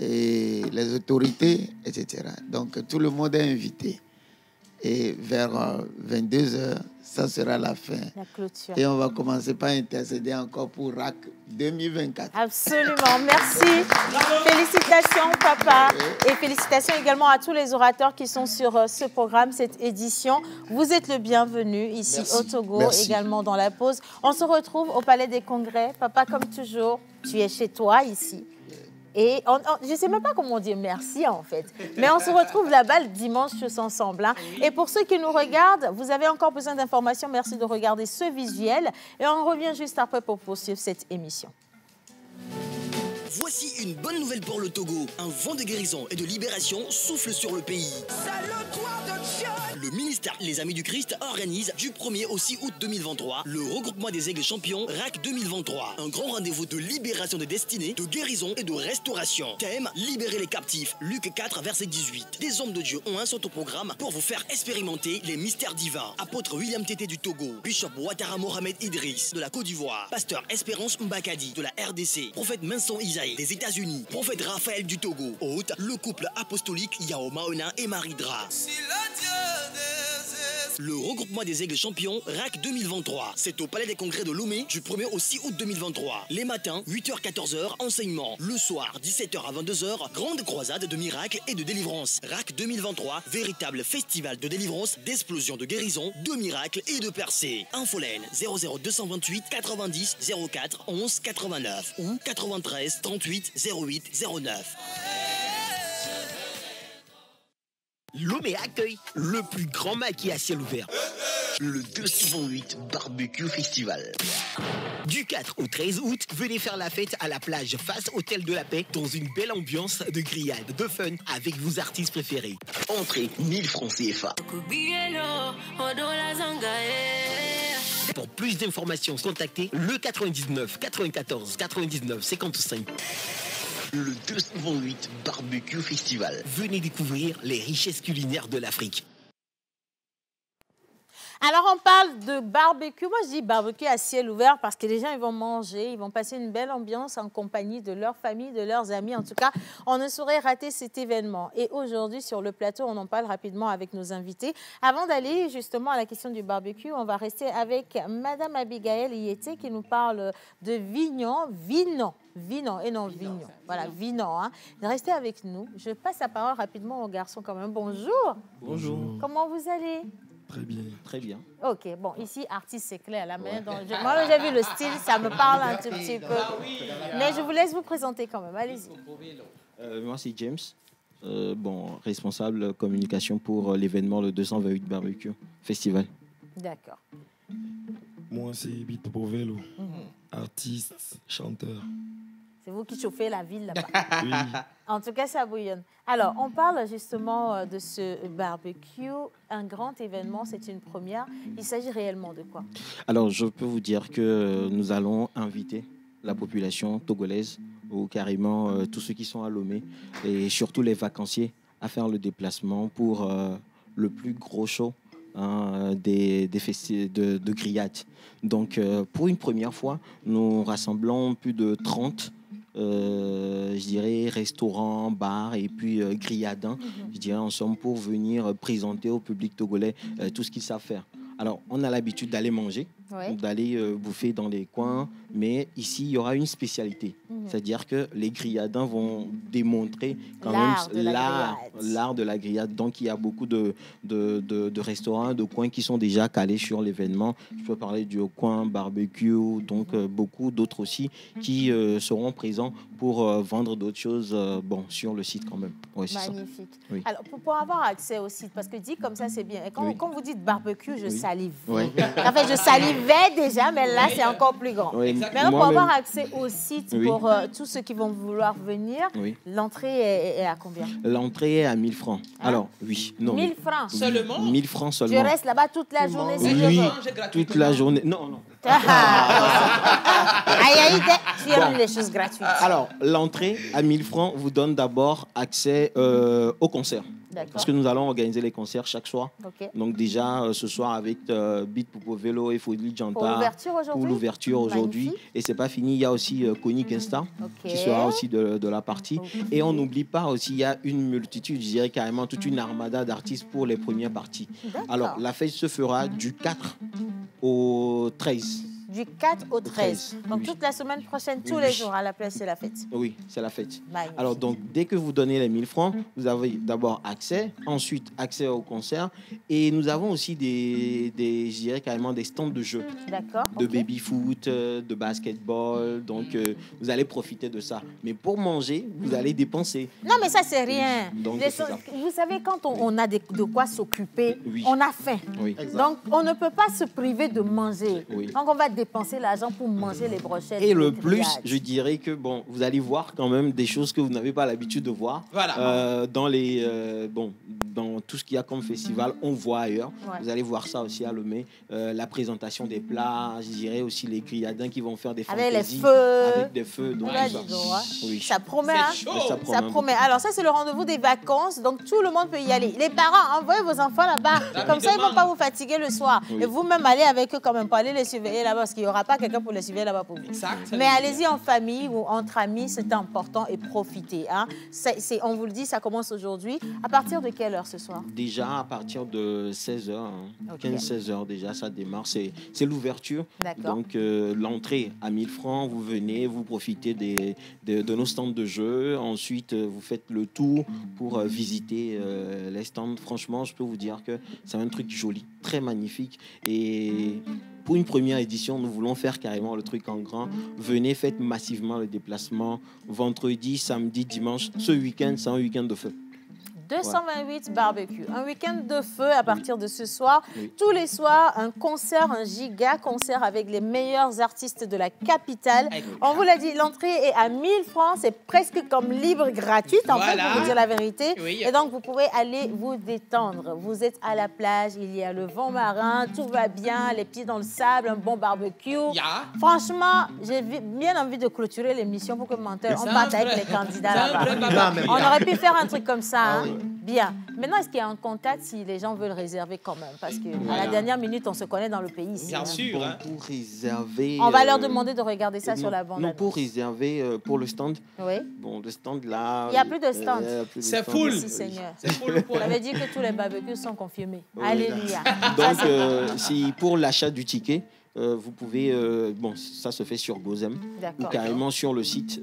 Speaker 12: et les autorités, etc. Donc tout le monde est invité. Et vers 22h, ça sera la fin.
Speaker 2: La clôture.
Speaker 12: Et on va commencer par intercéder encore pour RAC 2024.
Speaker 2: Absolument, merci. Félicitations, papa. Et félicitations également à tous les orateurs qui sont sur ce programme, cette édition. Vous êtes le bienvenu ici au Togo, également dans la pause. On se retrouve au Palais des Congrès. Papa, comme toujours, tu es chez toi ici. Et je ne sais même pas comment dire merci en fait. Mais on se retrouve là-bas le dimanche tous ensemble. Hein. Et pour ceux qui nous regardent, vous avez encore besoin d'informations. Merci de regarder ce visuel. Et on revient juste après pour poursuivre cette émission.
Speaker 11: Voici une bonne nouvelle pour le Togo. Un vent de guérison et de libération souffle sur le pays. Salaud-toi de Dieu! Le ministère Les Amis du Christ organise du 1er au 6 août 2023 le regroupement des aigles champions RAC 2023. Un grand rendez-vous de libération de destinée, de guérison et de restauration. Thème, libérer les captifs. Luc 4, verset 18. Des hommes de Dieu ont un sont au programme pour vous faire expérimenter les mystères divins. Apôtre William Tété du Togo, Bishop Ouattara Mohamed Idriss de la Côte d'Ivoire, Pasteur Espérance Mbakadi de la RDC, Prophète Vincent Isaïe des États-Unis, Prophète Raphaël du Togo. Hôte, le couple apostolique Yao Maona et Marie Dra. Le regroupement des aigles champions RAC 2023. C'est au Palais des Congrès de Lomé du 1er au 6 août 2023. Les matins, 8h-14h, enseignement. Le soir, 17h à 22h, grande croisade de miracles et de délivrance. RAC 2023, véritable festival de délivrance, d'explosion, de guérison, de miracles et de percées. Infolène 00228 90 04 11 89 ou 93 38 08 09. Lomé accueille le plus grand maquis à ciel ouvert, le 208 Barbecue Festival. Du 4 au 13 août, venez faire la fête à la plage face Hôtel de la Paix dans une belle ambiance de grillade, de fun avec vos artistes préférés. Entrée 1000 francs CFA. Pour plus d'informations, contactez le 99 94 99 55. Le 208 Barbecue Festival. Venez découvrir les richesses culinaires de l'Afrique.
Speaker 2: Alors, on parle de barbecue. Moi, je dis barbecue à ciel ouvert parce que les gens, ils vont manger, ils vont passer une belle ambiance en compagnie de leur famille, de leurs amis. En tout cas, on ne saurait rater cet événement. Et aujourd'hui, sur le plateau, on en parle rapidement avec nos invités. Avant d'aller justement à la question du barbecue, on va rester avec Madame Abigail Yété qui nous parle de Vinon et non Vignon. Voilà, Vinon. Hein. Restez avec nous. Je passe la parole rapidement aux garçons quand même. Bonjour.
Speaker 14: Bonjour.
Speaker 2: Comment vous allez?
Speaker 14: Très bien. Très bien.
Speaker 2: Ok, bon, ici, artiste, c'est clair à la main. Donc moi, j'ai vu le style, ça me parle un tout petit peu. Mais je vous laisse vous présenter quand même. Allez-y.
Speaker 14: Moi, c'est James, responsable communication pour l'événement le 228 Barbecue Festival.
Speaker 2: D'accord.
Speaker 15: Moi, c'est Beat Popovelo, artiste, chanteur.
Speaker 2: C'est vous qui chauffez la ville là-bas.
Speaker 15: Oui.
Speaker 2: En tout cas, ça bouillonne. Alors, on parle justement de ce barbecue, un grand événement, c'est une première. Il s'agit réellement de quoi?
Speaker 14: Alors, je peux vous dire que nous allons inviter la population togolaise ou carrément tous ceux qui sont à Lomé et surtout les vacanciers à faire le déplacement pour le plus gros show de grillades. Donc, pour une première fois, nous rassemblons plus de 30 je dirais restaurants, bars et puis grilladins, je dirais ensemble pour venir présenter au public togolais tout ce qu'ils savent faire. Alors, on a l'habitude d'aller manger, d'aller bouffer dans les coins, mais ici, il y aura une spécialité. C'est-à-dire que les grilladins vont démontrer quand même l'art de la grillade. Donc, il y a beaucoup de restaurants, de coins qui sont déjà calés sur l'événement. Je peux parler du coin barbecue, donc beaucoup d'autres aussi qui seront présents pour vendre d'autres choses sur le site quand même. Ouais,
Speaker 2: magnifique.
Speaker 14: Oui.
Speaker 2: Alors, pour avoir accès au site, parce que dit comme ça, c'est bien. Et quand vous dites barbecue, je salive.
Speaker 14: Oui.
Speaker 2: En fait, je salivais déjà, mais là, c'est encore plus grand.
Speaker 14: Oui.
Speaker 2: Maintenant, pour avoir accès au site, pour tous ceux qui vont vouloir venir, l'entrée est à combien?
Speaker 14: L'entrée est à 1000 francs. Alors, oui. Non,
Speaker 2: 1000 francs
Speaker 3: seulement?
Speaker 14: 1000 francs seulement.
Speaker 2: Je reste là-bas toute la journée.
Speaker 14: Oui, toute la journée. Non.
Speaker 2: Tu aimes les choses gratuites.
Speaker 14: Alors, l'entrée à 1000 francs vous donne d'abord accès au concert. Parce que nous allons organiser les concerts chaque soir. Okay. Donc déjà, ce soir avec Beat Popovelo et Fodli Djanta pour l'ouverture aujourd'hui. Et c'est pas fini, il y a aussi Kony Gesta qui sera aussi de la partie. Et on n'oublie pas aussi, il y a une multitude, je dirais carrément toute une armada d'artistes pour les premières parties. Alors, la fête se fera du 4 au 13.
Speaker 2: Du 4 au 13. Donc, toute la semaine prochaine, tous les jours, à la place, c'est la fête.
Speaker 14: Oui, c'est la fête.
Speaker 2: Magnifique.
Speaker 14: Alors, donc, dès que vous donnez les 1000 francs, vous avez d'abord accès, ensuite accès au concert. Et nous avons aussi je dirais carrément des stands de jeux.
Speaker 2: D'accord.
Speaker 14: De baby-foot, de basketball. Donc, vous allez profiter de ça. Mais pour manger, vous allez dépenser.
Speaker 2: Non, mais ça, c'est rien.
Speaker 14: Donc,
Speaker 2: vous savez, quand on a de quoi s'occuper, on a faim.
Speaker 14: Oui.
Speaker 2: Donc, on ne peut pas se priver de manger.
Speaker 14: Oui.
Speaker 2: Donc, on va dépenser l'argent pour manger les brochettes.
Speaker 14: Et le plus, je dirais que bon, vous allez voir quand même des choses que vous n'avez pas l'habitude de voir.
Speaker 4: Voilà.
Speaker 14: Dans tout ce qu'il y a comme festival, on voit ailleurs. Ouais. Vous allez voir ça aussi à Lomé. La présentation des plats, je dirais aussi les grilladins qui vont faire des fantaisies.
Speaker 2: Avec les feux.
Speaker 14: Avec des feux. Donc
Speaker 2: oui. Ça promet. Hein?
Speaker 14: Ça
Speaker 2: promet. Alors ça, c'est le rendez-vous des vacances. Donc tout le monde peut y aller. Les parents, envoyez vos enfants là-bas. Comme ça, ils ne vont pas vous fatiguer le soir. Oui. Et vous-même, allez avec eux quand même. Pour aller les surveiller là-bas. Parce qu'il n'y aura pas quelqu'un pour les surveiller là-bas pour vous. Exact. Mais allez-y en famille ou entre amis. C'est important et profitez. Hein? On vous le dit, ça commence aujourd'hui. À partir de quelle heure ce soir?
Speaker 14: Déjà à partir de 16h. Hein. Okay. 15-16h déjà, ça démarre. C'est l'ouverture. Donc l'entrée à 1000 francs. Vous venez, vous profitez de nos stands de jeu. Ensuite, vous faites le tour pour visiter les stands. Franchement, je peux vous dire que c'est un truc joli, très magnifique. Et pour une première édition, nous voulons faire carrément le truc en grand. Venez, faites massivement le déplacement. Vendredi, samedi, dimanche. Ce week-end, c'est un week-end de feu.
Speaker 2: 228 barbecue. Un week-end de feu à partir de ce soir. Oui. Tous les soirs, un concert, un giga concert avec les meilleurs artistes de la capitale. On vous l'a dit, l'entrée est à 1000 francs. C'est presque comme libre, gratuite, en fait, pour vous dire la vérité. Oui. Et donc, vous pouvez aller vous détendre. Vous êtes à la plage, il y a le vent marin, tout va bien, les pieds dans le sable, un bon barbecue. Franchement, j'ai bien envie de clôturer l'émission pour que on parte avec les candidats là-bas. On aurait pu faire un truc comme ça. Hein. Bien. Maintenant, est-ce qu'il y a un contact si les gens veulent réserver quand même? Parce qu'à la dernière minute, on se connaît dans le pays ici.
Speaker 14: Bien sûr. Hein. Pour réserver...
Speaker 2: On va leur demander de regarder ça sur la bande.
Speaker 14: Non, pour réserver pour le stand. Oui. Bon, le stand là...
Speaker 2: Il n'y a plus de stand.
Speaker 4: C'est full.
Speaker 2: Merci, Seigneur. Ça veut dire que tous les barbecues sont confirmés. Oui. Alléluia.
Speaker 14: Donc, si pour l'achat du ticket... vous pouvez, bon, ça se fait sur Gozem ou carrément sur le site.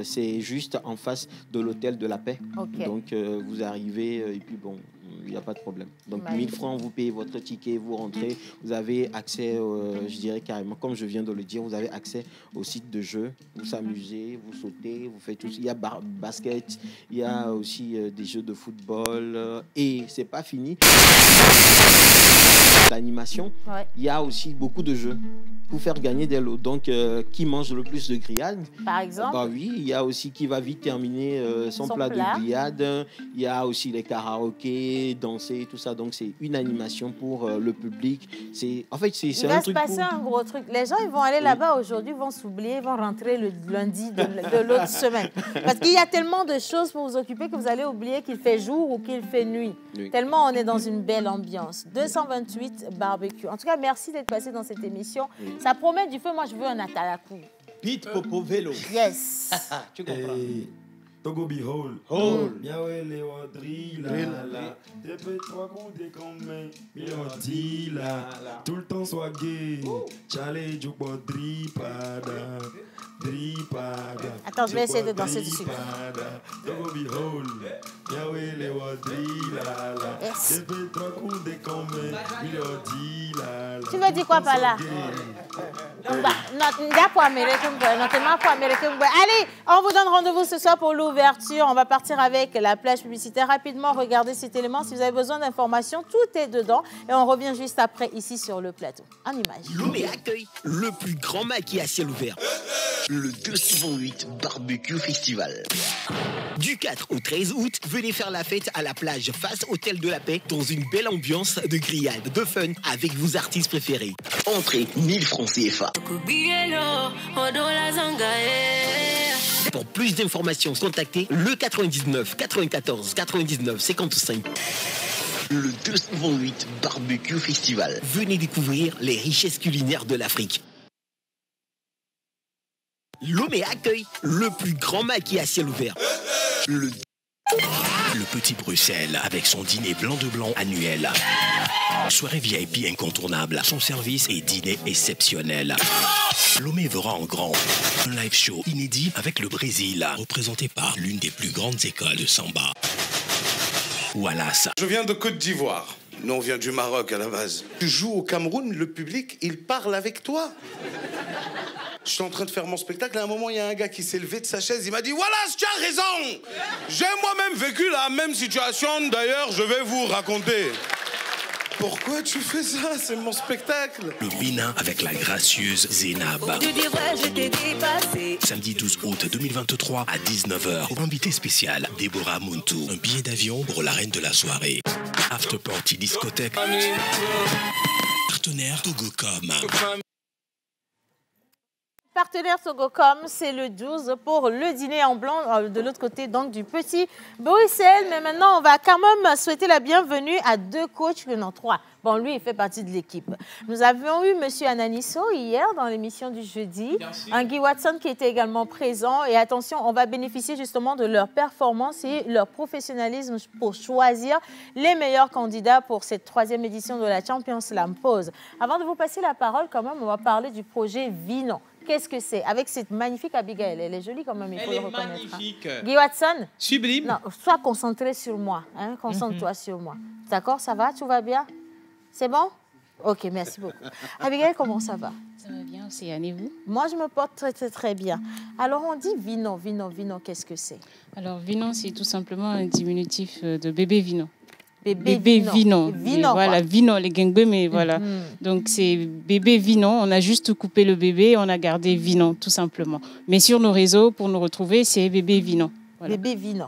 Speaker 14: C'est juste en face de l'hôtel de la Paix. Okay. Donc, vous arrivez et puis bon, il n'y a pas de problème. Donc, 1000 francs, vous payez votre ticket, vous rentrez. Vous avez accès, je dirais carrément, comme je viens de le dire, vous avez accès au site de jeu. Vous s'amusez, vous sautez, vous faites tout. Il y a basket, il y a aussi des jeux de football. Et c'est pas fini. L'animation, il y a aussi beaucoup de jeux pour faire gagner des lots. Donc, qui mange le plus de grillades?
Speaker 2: Par exemple?
Speaker 14: Bah oui, il y a aussi qui va vite terminer son plat de grillades. Il y a aussi les karaokés, danser, tout ça. Donc, c'est une animation pour le public. En fait, c'est un truc.
Speaker 2: Il va se passer un gros truc. Les gens, ils vont aller là-bas aujourd'hui, vont s'oublier, ils vont rentrer le lundi de l'autre semaine. Parce qu'il y a tellement de choses pour vous occuper que vous allez oublier qu'il fait jour ou qu'il fait nuit. Oui. Tellement on est dans une belle ambiance. 228 barbecue. En tout cas, merci d'être passé dans cette émission. Oui. Ça promet du feu. Moi, je veux un atalakou.
Speaker 4: Pete Popo Vélo.
Speaker 2: Yes.
Speaker 4: Tu comprends?
Speaker 15: Togo behold, hold, Yahweh le wadri la, depuis 3 coups de commun, miloti la, tout le temps soit gay, challenge du bodri pada.
Speaker 2: Attends, je vais essayer de danser dessus. Yes. Tu veux dire quoi par là? Allez, on vous donne rendez-vous ce soir pour l'ouverture. On va partir avec la plage publicitaire. Rapidement, regardez cet élément. Si vous avez besoin d'informations, tout est dedans. Et on revient juste après, ici, sur le plateau. En image.
Speaker 11: Lomé accueille le plus grand maquis à ciel ouvert. Le 228 Barbecue Festival. Du 4 au 13 août, venez faire la fête à la plage face Hôtel de la Paix dans une belle ambiance de grillade, de fun avec vos artistes préférés. Entrée 1000 francs CFA. Pour plus d'informations, contactez le 99 94 99 55. Le 228 Barbecue Festival. Venez découvrir les richesses culinaires de l'Afrique. Lomé accueille le plus grand maquis à ciel ouvert. Le Petit Bruxelles avec son dîner blanc de blanc annuel. Soirée VIP incontournable, son service et dîner exceptionnel. Lomé verra en grand un live show inédit avec le Brésil, représenté par l'une des plus grandes écoles de samba. Wallace.
Speaker 16: Je viens de Côte d'Ivoire. Nous, on vient du Maroc à la base. Tu joues au Cameroun, le public, il parle avec toi. Je suis en train de faire mon spectacle, à un moment, il y a un gars qui s'est levé de sa chaise, il m'a dit « Voilà, tu as raison. J'ai moi-même vécu la même situation, d'ailleurs, je vais vous raconter. » Pourquoi tu fais ça? C'est mon spectacle.
Speaker 17: Le Bénin avec la gracieuse Zénab.
Speaker 18: Tu dis vrai, je t'ai dépassé.
Speaker 17: Samedi 12 août 2023 à 19h. Invité spécial, Déborah Muntu. Un billet d'avion pour la reine de la soirée. After Party Discothèque. Partenaire Togocom.
Speaker 2: Partenaire Togocom, c'est le 12 pour le dîner en blanc de l'autre côté donc du petit Bruxelles. Mais maintenant, on va quand même souhaiter la bienvenue à 2 coachs, non 3. Bon, lui, il fait partie de l'équipe. Nous avions eu M. Ananisso hier dans l'émission du jeudi. Un Guy Watson qui était également présent. Et attention, on va bénéficier justement de leur performance et leur professionnalisme pour choisir les meilleurs candidats pour cette 3e édition de la Champions Slam Pause. Avant de vous passer la parole, quand même, on va parler du projet Vinon. Qu'est-ce que c'est? Avec cette magnifique Abigail, elle est jolie quand même, il faut le reconnaître. Elle est magnifique. Hein. Guy Watson?
Speaker 7: Sublime.
Speaker 2: Non, sois concentré sur moi. Hein? Concentre-toi sur moi. D'accord, ça va? Tout va bien? C'est bon? Ok, merci beaucoup. Abigail, comment ça va?
Speaker 19: Ça va bien, Océane, et vous?
Speaker 2: Moi, je me porte très, très, très bien. Alors, on dit Vinon, qu'est-ce que c'est?
Speaker 19: Alors, Vinon, c'est tout simplement un diminutif de bébé Vinon.
Speaker 2: Bébé Vinon.
Speaker 19: Voilà, Vinon, les gangbés, mais voilà. Donc, c'est bébé Vinon. On a juste coupé le bébé, on a gardé Vinon, tout simplement. Mais sur nos réseaux, pour nous retrouver, c'est bébé Vinon. Voilà.
Speaker 2: Bébé Vinon.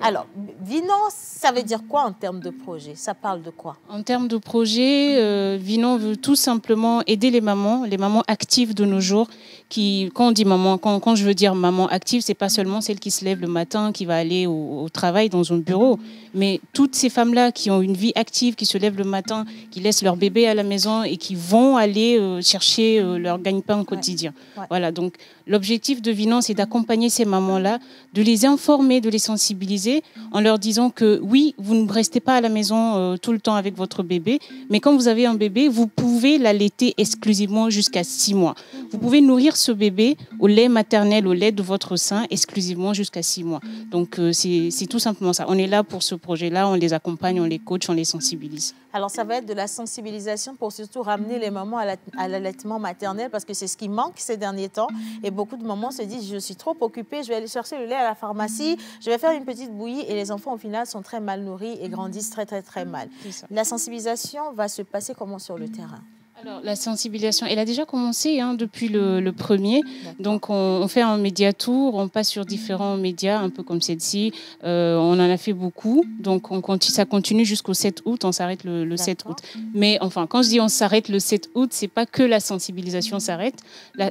Speaker 2: Alors, Vinon, ça veut dire quoi en termes de projet? Ça parle de quoi?
Speaker 19: En termes de projet, Vinon veut tout simplement aider les mamans actives de nos jours. Quand on dit maman, quand je veux dire maman active, c'est pas seulement celle qui se lève le matin, qui va aller au travail dans un bureau, mais toutes ces femmes-là qui ont une vie active, qui se lèvent le matin, qui laissent leur bébé à la maison et qui vont aller chercher leur gagne-pain au quotidien. Ouais. Voilà, donc l'objectif de Vinon, c'est d'accompagner ces mamans-là, de les informer, de les sensibiliser, en leur disant que oui, vous ne restez pas à la maison tout le temps avec votre bébé, mais quand vous avez un bébé, vous pouvez l'allaiter exclusivement jusqu'à 6 mois. Vous pouvez nourrir ce bébé au lait maternel, au lait de votre sein, exclusivement jusqu'à 6 mois. Donc, c'est tout simplement ça. On est là pour ce projet-là, on les accompagne, on les coach, on les sensibilise.
Speaker 2: Alors, ça va être de la sensibilisation pour surtout ramener les mamans à l'allaitement maternel parce que c'est ce qui manque ces derniers temps. Et beaucoup de mamans se disent, je suis trop occupée, je vais aller chercher le lait à la pharmacie, je vais faire une petite bouillie et les enfants, au final, sont très mal nourris et grandissent très, très, très mal. La sensibilisation va se passer comment sur le terrain?
Speaker 19: Alors, la sensibilisation, elle a déjà commencé depuis le premier. Donc, on fait un médiatour, on passe sur différents médias, un peu comme celle-ci. On en a fait beaucoup. Donc, ça continue jusqu'au 7 août. On s'arrête le 7 août. Mais enfin, quand je dis on s'arrête le 7 août, c'est pas que la sensibilisation s'arrête.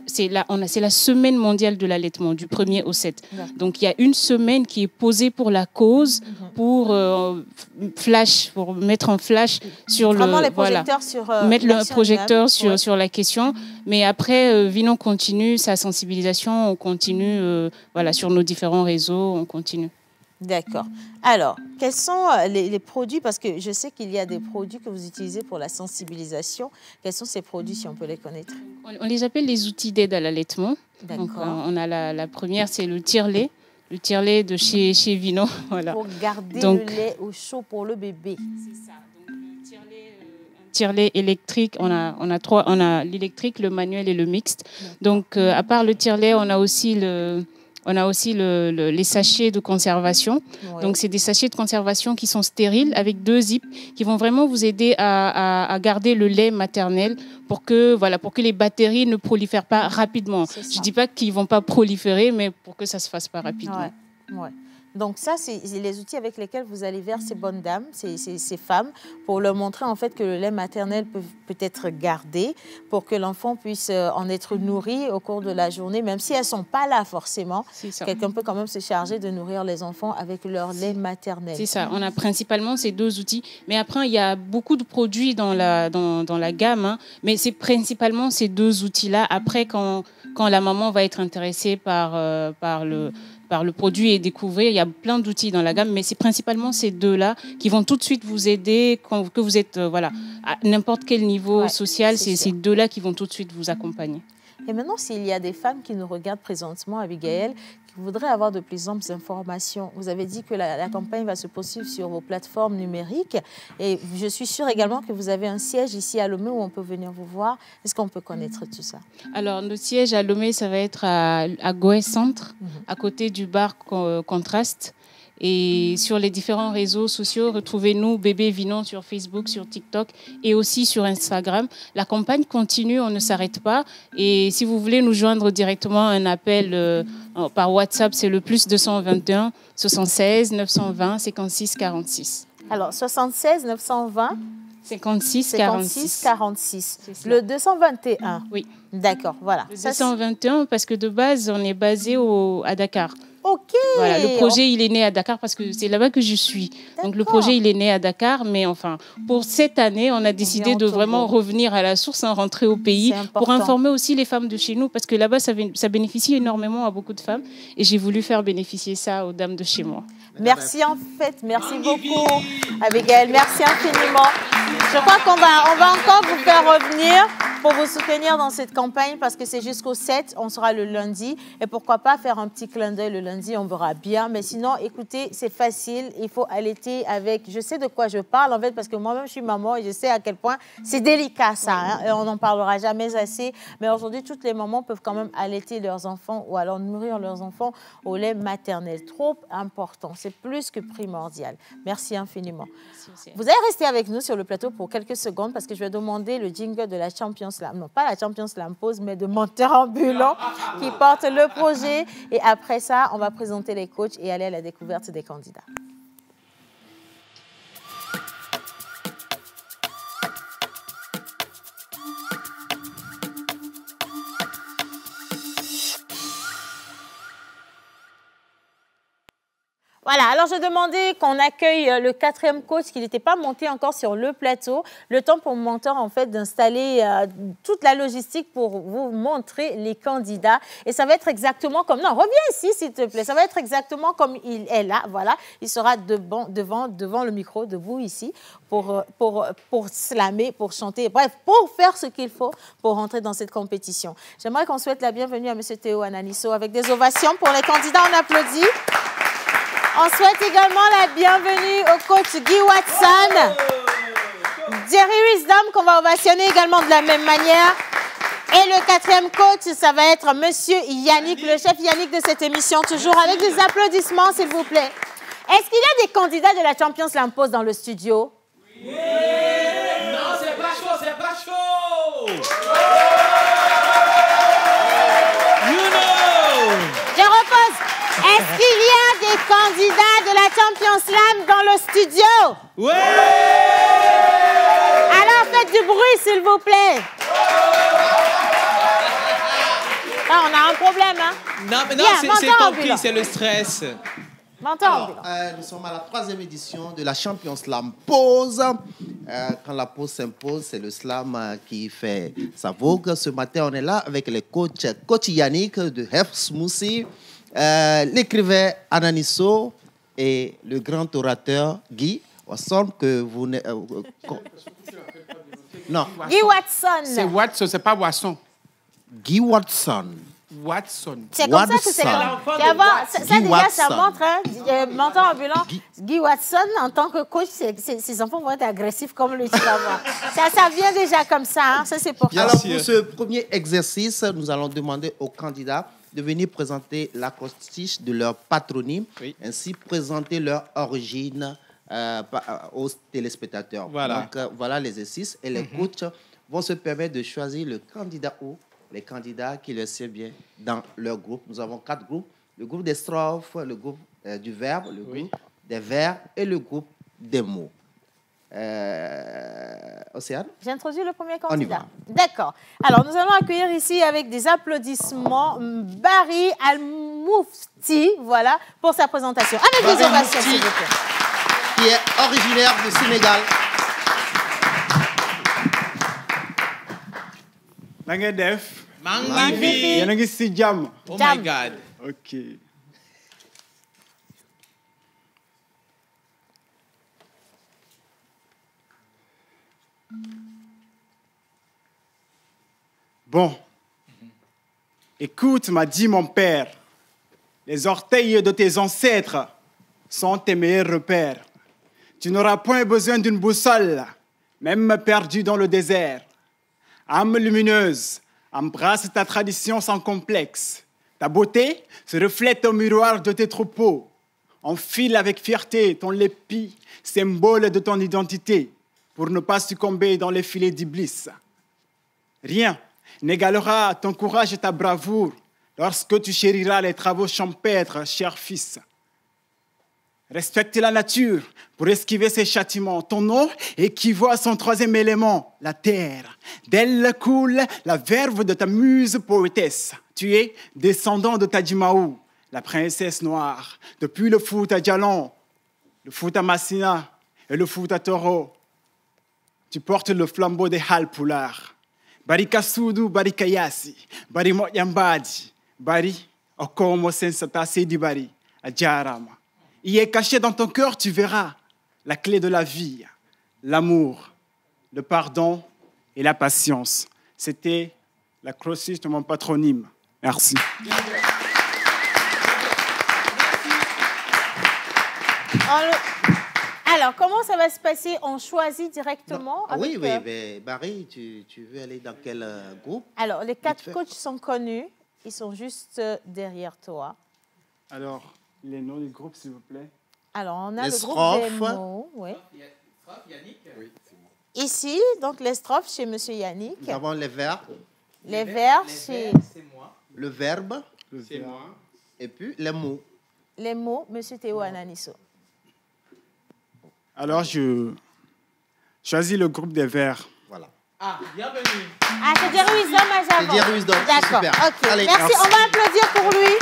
Speaker 19: C'est la semaine mondiale de l'allaitement, du 1er au 7. Donc, il y a une semaine qui est posée pour la cause, pour mettre en flash sur
Speaker 2: vraiment les projecteurs sur
Speaker 19: mettre le projecteur sur la question, mais après Vinon continue sa sensibilisation, on continue sur nos différents réseaux, on continue.
Speaker 2: D'accord. Alors, quels sont les produits, parce que je sais qu'il y a des produits que vous utilisez pour la sensibilisation. Quels sont ces produits, si on peut les connaître?
Speaker 19: On les appelle les outils d'aide à l'allaitement. Donc, on a la première, c'est le tire-lait. Le tire-lait de chez Vinon. Voilà.
Speaker 2: Pour garder le lait au chaud pour le bébé.
Speaker 19: C'est ça. Tire-lait électrique, on a l'électrique, le manuel et le mixte. Donc, à part le tire-lait, on a aussi les sachets de conservation. Ouais. Donc, c'est des sachets de conservation qui sont stériles avec 2 zips qui vont vraiment vous aider à garder le lait maternel pour que les bactéries ne prolifèrent pas rapidement. Je ne dis pas qu'ils ne vont pas proliférer, mais pour que ça ne se fasse pas rapidement.
Speaker 2: Ouais. Donc ça, c'est les outils avec lesquels vous allez vers ces bonnes dames, ces femmes, pour leur montrer en fait que le lait maternel peut être gardé, pour que l'enfant puisse en être nourri au cours de la journée, même si elles ne sont pas là forcément. Quelqu'un peut quand même se charger de nourrir les enfants avec leur lait maternel.
Speaker 19: C'est ça, on a principalement ces 2 outils. Mais après, il y a beaucoup de produits dans la gamme, mais c'est principalement ces 2 outils-là. Après, quand la maman va être intéressée par le produit et découvrir. Il y a plein d'outils dans la gamme, mais c'est principalement ces 2-là qui vont tout de suite vous aider que vous êtes à n'importe quel niveau social. C'est ces 2-là qui vont tout de suite vous accompagner.
Speaker 2: Et maintenant, s'il y a des femmes qui nous regardent présentement, Abigail, qui voudraient avoir de plus amples informations, vous avez dit que la campagne va se poursuivre sur vos plateformes numériques. Et je suis sûre également que vous avez un siège ici à Lomé où on peut venir vous voir. Est-ce qu'on peut connaître tout ça?
Speaker 19: Alors, notre siège à Lomé, ça va être à Goé Centre, à côté du bar Contraste. Et sur les différents réseaux sociaux, retrouvez-nous Bébé Vinon sur Facebook, sur TikTok et aussi sur Instagram. La campagne continue, on ne s'arrête pas. Et si vous voulez nous joindre directement, un appel par WhatsApp, c'est le +221 76 920 56 46.
Speaker 2: Alors, 76 920
Speaker 19: 56
Speaker 2: 46 46. Le 221.
Speaker 19: Oui.
Speaker 2: D'accord, voilà.
Speaker 19: Le 221 parce que de base, on est basé à Dakar.
Speaker 2: Ok.
Speaker 19: Voilà, le projet, il est né à Dakar parce que c'est là-bas que je suis. Donc, le projet, il est né à Dakar. Mais enfin, pour cette année, on a décidé de vraiment revenir à la source, rentrer au pays pour informer aussi les femmes de chez nous parce que là-bas, ça bénéficie énormément à beaucoup de femmes. Et j'ai voulu faire bénéficier ça aux dames de chez moi.
Speaker 2: Merci en fait, merci beaucoup Abigail, merci infiniment. Je crois qu'on va encore vous faire revenir pour vous soutenir dans cette campagne parce que c'est jusqu'au 7, on sera le lundi et pourquoi pas faire un petit clin d'œil le lundi, on verra bien. Mais sinon, écoutez, c'est facile, il faut allaiter avec, je sais de quoi je parle en fait parce que moi-même je suis maman et je sais à quel point c'est délicat ça, hein, et on n'en parlera jamais assez. Mais aujourd'hui, toutes les mamans peuvent quand même allaiter leurs enfants ou alors nourrir leurs enfants au lait maternel, trop important. C'est plus que primordial. Merci infiniment. Merci. Vous allez rester avec nous sur le plateau pour quelques secondes parce que je vais demander le jingle de la Champions Slam. Non, pas la Champions Slam pause, mais de Menteur Ambulant qui porte le projet. Et après ça, on va présenter les coachs et aller à la découverte des candidats. Voilà, alors je demandais qu'on accueille le 4e coach qui n'était pas monté encore sur le plateau. Le temps pour mon mentor, en fait, d'installer toute la logistique pour vous montrer les candidats. Et ça va être exactement comme... Non, reviens ici, s'il te plaît. Ça va être exactement comme il est là, voilà. Il sera devant le micro, debout ici, pour slammer, pour chanter, bref, pour faire ce qu'il faut pour rentrer dans cette compétition. J'aimerais qu'on souhaite la bienvenue à M. Théo Ananisso avec des ovations pour les candidats. On applaudit. On souhaite également la bienvenue au coach Guy Watson, Jerry Wisdom qu'on va ovationner également de la même manière. Et le 4e coach, ça va être Monsieur Yannick, le chef Yannick de cette émission, toujours avec des applaudissements s'il vous plaît. Est-ce qu'il y a des candidats de la Champions Slam Pause dans le studio?
Speaker 7: Oui. Non, c'est pas chaud, c'est pas chaud. You know.
Speaker 2: Je repose. Est-ce qu'il y a des candidats de la Champions Slam dans le studio?
Speaker 7: Oui!
Speaker 2: Alors faites du bruit, s'il vous plaît. Ah, on a un problème, hein?
Speaker 7: Non, mais non, c'est compris, c'est le stress.
Speaker 5: Nous sommes à la 3e édition de la Champions Slam Pause. Quand la pause s'impose, c'est le slam qui fait sa vogue. Ce matin, on est là avec les coach Yannick de Hef Smoothie, l'écrivain Ananisso et le grand orateur Guy Watson que vous... non.
Speaker 2: Guy Watson.
Speaker 20: C'est Watson, c'est pas Watson.
Speaker 5: Guy Watson.
Speaker 20: Watson.
Speaker 2: C'est comme ça que c'est l'enfant de Watson. Ça déjà, ça montre, hein, mentor ambulant. Guy Watson, en tant que coach, ses enfants vont être agressifs comme lui, tu vas voir. Ça vient déjà comme ça, hein. Ça c'est pour ça.
Speaker 5: Alors, pour ce premier exercice, nous allons demander aux candidats de venir présenter l'acrostiche de leur patronyme, ainsi présenter leur origine aux téléspectateurs.
Speaker 7: Voilà.
Speaker 5: Donc, voilà l'exercice. Et les coachs vont se permettre de choisir le candidat ou les candidats qui leur sied bien dans leur groupe. Nous avons 4 groupes. Le groupe des strophes, le groupe du verbe, le groupe des vers et le groupe des mots. Océane?
Speaker 2: J'introduis le premier candidat. D'accord. Alors, nous allons accueillir ici avec des applaudissements Barry Al-Moufti, voilà, pour sa présentation. Avec des ovations, s'il vous plaît.
Speaker 5: Qui est originaire du Sénégal.
Speaker 20: Def.
Speaker 7: Magnifique.
Speaker 20: Yanagi si jam.
Speaker 7: Oh my God.
Speaker 20: Ok. Bon. Écoute, m'a dit mon père, les orteils de tes ancêtres sont tes meilleurs repères. Tu n'auras point besoin d'une boussole, même perdu dans le désert. Âme lumineuse, embrasse ta tradition sans complexe. Ta beauté se reflète au miroir de tes troupeaux. Enfile avec fierté ton lépi, symbole de ton identité, pour ne pas succomber dans les filets d'Iblis. Rien n'égalera ton courage et ta bravoure lorsque tu chériras les travaux champêtres, cher fils. Respecte la nature pour esquiver ses châtiments. Ton nom équivaut à son troisième élément, la terre. D'elle coule la verve de ta muse poétesse. Tu es descendant de Tadjimaou, la princesse noire. Depuis le Fouta Djalon, le Fouta Massina et le Fouta Toro, tu portes le flambeau des Halpulaar. Bari Kasudu, Bari Kayasi, Bari Moyambadi, Bari Okomo Sensata Sedi Bari, Adjarama. Il est caché dans ton cœur, tu verras la clé de la vie, l'amour, le pardon et la patience. C'était l'acrostiche de mon patronyme. Merci.
Speaker 2: Alors, comment ça va se passer? On choisit directement
Speaker 5: avec, oui, mais Barry, tu veux aller dans quel groupe?
Speaker 2: Alors, les 4 coachs sont connus. Ils sont juste derrière toi.
Speaker 20: Alors, les noms du groupe, s'il vous plaît.
Speaker 2: Alors, on a le groupe des mots. Oui.
Speaker 4: Yannick. Oui, c'est moi.
Speaker 2: Ici, donc les strophes chez M. Yannick.
Speaker 5: Nous avons les verbes.
Speaker 2: Les verbes, c'est
Speaker 5: moi. Le verbe,
Speaker 4: c'est moi.
Speaker 5: Et puis les mots.
Speaker 2: Les mots, M. Théo Ananiso.
Speaker 20: Alors, je choisis le groupe des vers.
Speaker 5: Voilà.
Speaker 4: Ah, bienvenue.
Speaker 2: Ah, c'est Jerry Wisdom à Javon.
Speaker 5: C'est Jerry Wisdom,
Speaker 2: d'accord. Ok,
Speaker 5: allez,
Speaker 2: merci. On va applaudir pour lui.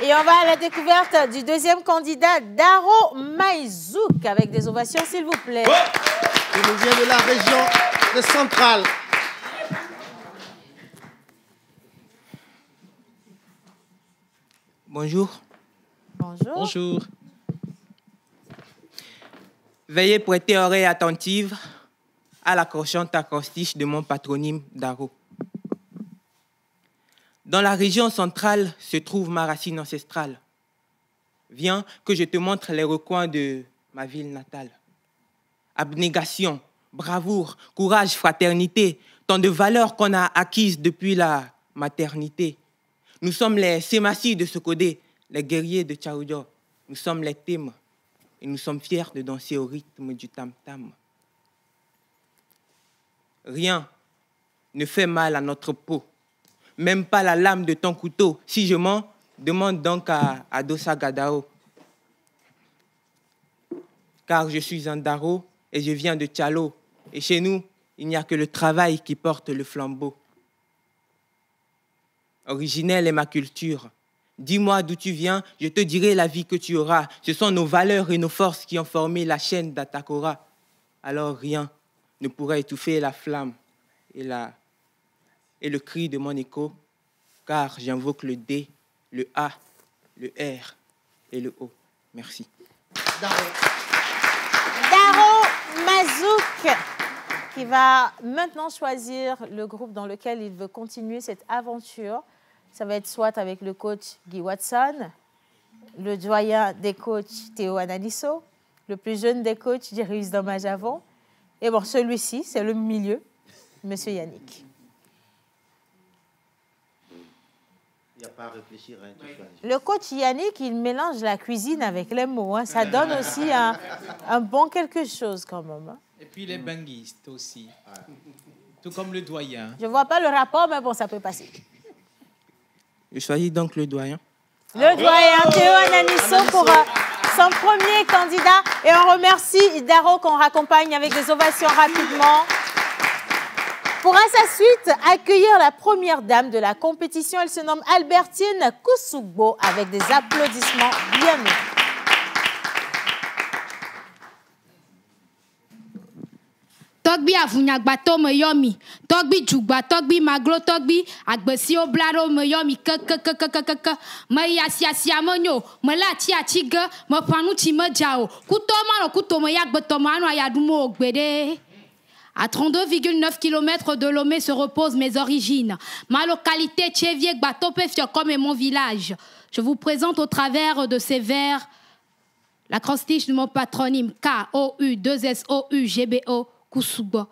Speaker 2: Et on va à la découverte du deuxième candidat, Daro Maïzouk, avec des ovations, s'il vous plaît.
Speaker 5: Il nous vient de la région de Centrale.
Speaker 21: Bonjour.
Speaker 2: Bonjour.
Speaker 21: Bonjour. Veuillez prêter oreille attentive à l'accrochante acrostiche de mon patronyme Daro. Dans la région centrale se trouve ma racine ancestrale. Viens que je te montre les recoins de ma ville natale. Abnégation, bravoure, courage, fraternité, tant de valeurs qu'on a acquises depuis la maternité. Nous sommes les Sémassis de Sokodé, les guerriers de Tchaoudjo. Nous sommes les Tim et nous sommes fiers de danser au rythme du tam-tam. Rien ne fait mal à notre peau. Même pas la lame de ton couteau. Si je mens, demande donc à Dossa Gadao. Car je suis un Daro et je viens de Tchalo. Et chez nous, il n'y a que le travail qui porte le flambeau. Originelle est ma culture. Dis-moi d'où tu viens, je te dirai la vie que tu auras. Ce sont nos valeurs et nos forces qui ont formé la chaîne d'Atakora. Alors rien ne pourra étouffer la flamme et le cri de mon écho, car j'invoque le D, le A, le R et le O. Merci.
Speaker 2: Daro Mazouk, qui va maintenant choisir le groupe dans lequel il veut continuer cette aventure. Ça va être soit avec le coach Guy Watson, le doyen des coachs Théo Ananiso, le plus jeune des coachs Jerry Wisdom à Javon. Et bon, celui-ci, c'est le milieu, M. Yannick.
Speaker 5: Il n'y a pas à réfléchir. Hein,
Speaker 2: le coach Yannick, il mélange la cuisine avec les mots. Hein. Ça donne aussi un bon quelque chose quand même. Hein.
Speaker 4: Et puis les banguistes aussi. Tout comme le doyen.
Speaker 2: Je ne vois pas le rapport, mais bon, ça peut passer.
Speaker 21: Je choisis donc le doyen.
Speaker 2: Le doyen Théo Ananiso pour son premier candidat. Et on remercie Daro qu'on raccompagne avec des ovations rapidement. Pour à sa suite accueillir la première dame de la compétition. Elle se nomme Albertine Koussougbo avec des applaudissements bienvenus.
Speaker 22: Togbi avunyagbato me yomi, togbi jugba, togbi maglo, togbi agbesi oblaro me yomi ke me yasiasia monyo, me la tiatige, me panu ti me jao, kuto mano kuto me yagbeto mano ayadumo ogbede. À 32,9 km de Lomé se reposent mes origines. Ma localité, Tchévier, Gbatope, Fiocom est mon village. Je vous présente au travers de ces vers l'acrostiche de mon patronyme K-O-U-2-S-O-U-G-B-O. Koussougbo.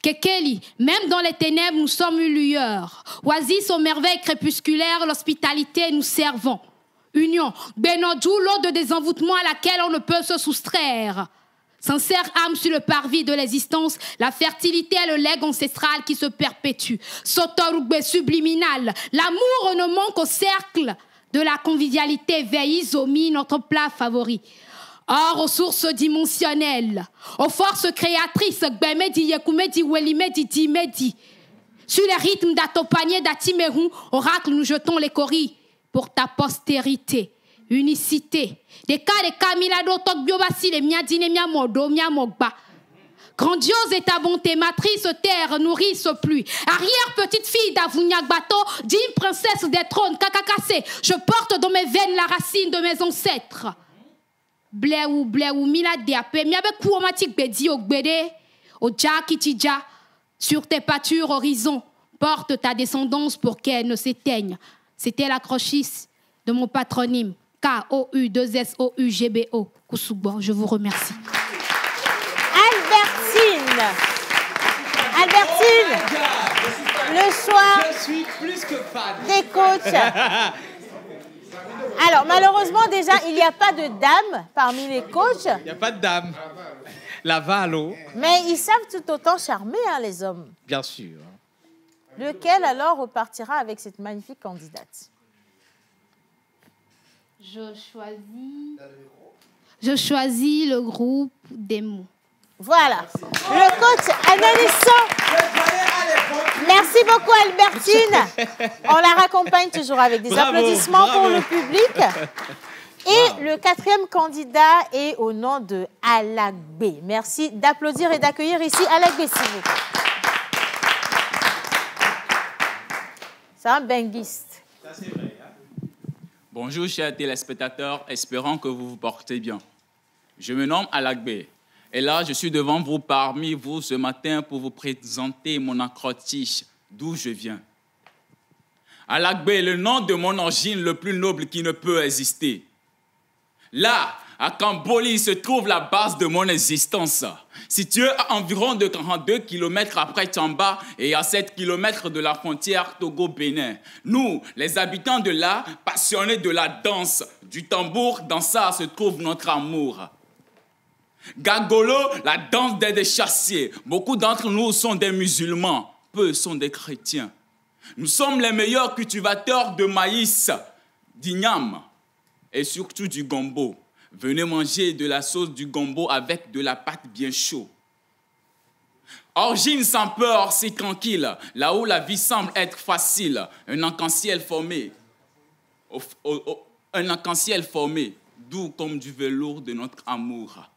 Speaker 22: Kekeli, même dans les ténèbres, nous sommes une lueur. Oasis aux merveilles crépusculaires, l'hospitalité nous servons. union. Benodjou, l'eau de désenvoûtement à laquelle on ne peut se soustraire. Sincère âme sur le parvis de l'existence, la fertilité est le legs ancestral qui se perpétue. Sotorugbe subliminal, l'amour ne manque au cercle de la convivialité. Veille Zomi, notre plat favori. Or, aux sources dimensionnelles, aux forces créatrices, Gbemedi, Yekumedi, Welimedi, Dimedi. Sur les rythmes d'Atopanier, d'Atimerou, oracle, nous jetons les coris pour ta postérité. Unicité. Des cas Milado, Tokbiobasi, les Miadine, Miamodo, Miamogba. Grandiose est ta bonté, matrice, terre, nourrice, pluie. Arrière petite fille d'Avunyagbato, digne princesse des trônes, Kakakase. Je porte dans mes veines la racine de mes ancêtres. Bléou, Mila Diapé, Miabe Kouomatik Bedi, Ogbede, Oja Kitija. Sur tes pâtures, horizon, porte ta descendance pour qu'elle ne s'éteigne. C'était la crochisse de mon patronyme. K-O-U-2-S-O-U-G-B-O. Koussougbo, je vous remercie.
Speaker 2: Albertine, le soir
Speaker 21: Je suis plus que fan.
Speaker 2: des coachs. Alors, malheureusement, déjà, il n'y a pas de dames parmi les coachs.
Speaker 21: Il n'y a pas de dame. La Valo.
Speaker 2: Mais ils savent tout autant charmer, hein, les hommes.
Speaker 21: Bien sûr.
Speaker 2: Lequel, alors, repartira avec cette magnifique candidate?
Speaker 22: Je choisis le groupe Demo.
Speaker 2: Voilà. Le coach Ananisso. Merci beaucoup, Albertine. On la raccompagne toujours avec des applaudissements pour le public. Et le quatrième candidat est au nom de Alagbe. Merci d'applaudir et d'accueillir ici Alagbe, s'il vous plaît. C'est un benguiste.
Speaker 6: Ça, c'est vrai. Bonjour, chers téléspectateurs, espérant que vous vous portez bien. Je me nomme Alagbe. Et là, je suis devant vous, parmi vous, ce matin, pour vous présenter mon accrotiche, d'où je viens. Alagbe est le nom de mon origine le plus noble qui ne peut exister. Là, à Kamboli, se trouve la base de mon existence. Située à environ de 42 km après Tamba et à 7 km de la frontière Togo-Bénin. Nous, les habitants de là, passionnés de la danse, du tambour, dans ça se trouve notre amour. Gagolo, la danse des chassiers. Beaucoup d'entre nous sont des musulmans, peu sont des chrétiens. Nous sommes les meilleurs cultivateurs de maïs, d'igname et surtout du gombo. Venez manger de la sauce du gombo avec de la pâte bien chaude. Origine sans peur, c'est tranquille, là où la vie semble être facile. Un arc-en-ciel formé, doux comme du velours de notre amour.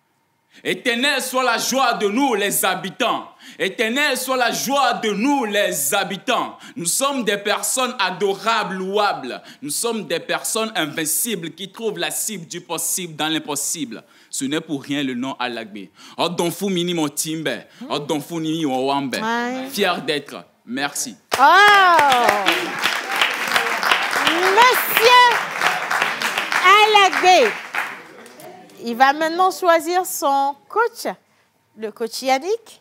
Speaker 6: Éternelle soit la joie de nous, les habitants. Éternelle soit la joie de nous, les habitants. Nous sommes des personnes adorables, louables. Nous sommes des personnes invincibles qui trouvent la cible du possible dans l'impossible. Ce n'est pour rien le nom Alagbe. Odonfu mini mon timbe. Odonfu nini wawambe. Fier d'être. Merci.
Speaker 2: Oh! Monsieur Alagbe. Il va maintenant choisir son coach, le coach Yannick,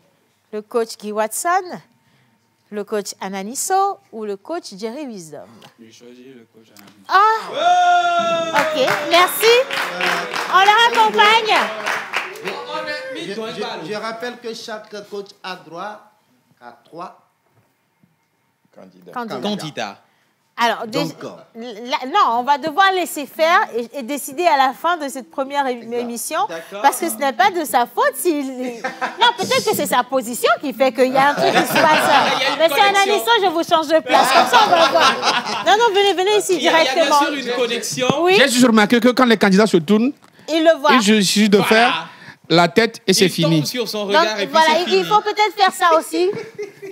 Speaker 2: le coach Guy Watson, le coach Ananisso ou le coach Jerry Wisdom.
Speaker 6: Je choisis le coach Ananisso.
Speaker 2: Ah! Ok, merci. On la raccompagne.
Speaker 5: Je rappelle que chaque coach a droit à 3
Speaker 21: candidats.
Speaker 2: Alors, non, on va devoir laisser faire et décider à la fin de cette première émission, parce que ce n'est pas de sa faute s'il... Non, peut-être que c'est sa position qui fait qu'il y a un truc qui se passe. Mais c'est Ananisso, je vous change de place. Comme ça, on va voir. Non, venez ici directement.
Speaker 21: Il y a bien sûr une connexion.
Speaker 2: Oui.
Speaker 8: J'ai juste remarqué que quand les candidats se tournent,
Speaker 2: ils le voient.
Speaker 8: Il suffit de faire la tête et c'est fini.
Speaker 21: Sur son regard.
Speaker 2: Donc,
Speaker 21: et puis
Speaker 2: voilà,
Speaker 21: fini.
Speaker 2: il faut peut-être faire ça aussi.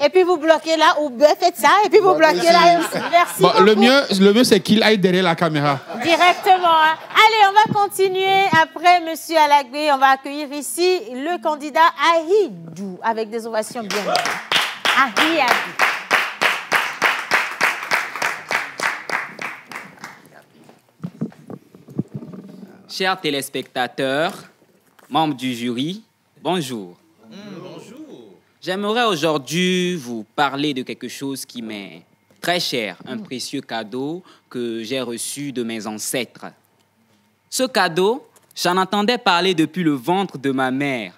Speaker 2: Et puis vous bloquez là, ou faites ça, et puis vous bloquez là aussi. Merci beaucoup.
Speaker 8: Le mieux c'est qu'il aille derrière la caméra.
Speaker 2: Directement. Hein. Allez, on va continuer. Après Monsieur Alagbe, on va accueillir ici le candidat Ahidou, avec des ovations bien menées. Ahidou.
Speaker 23: Chers téléspectateurs, membres du jury, bonjour.
Speaker 21: Bonjour.
Speaker 23: J'aimerais aujourd'hui vous parler de quelque chose qui m'est très cher, un précieux cadeau que j'ai reçu de mes ancêtres. Ce cadeau, j'en entendais parler depuis le ventre de ma mère.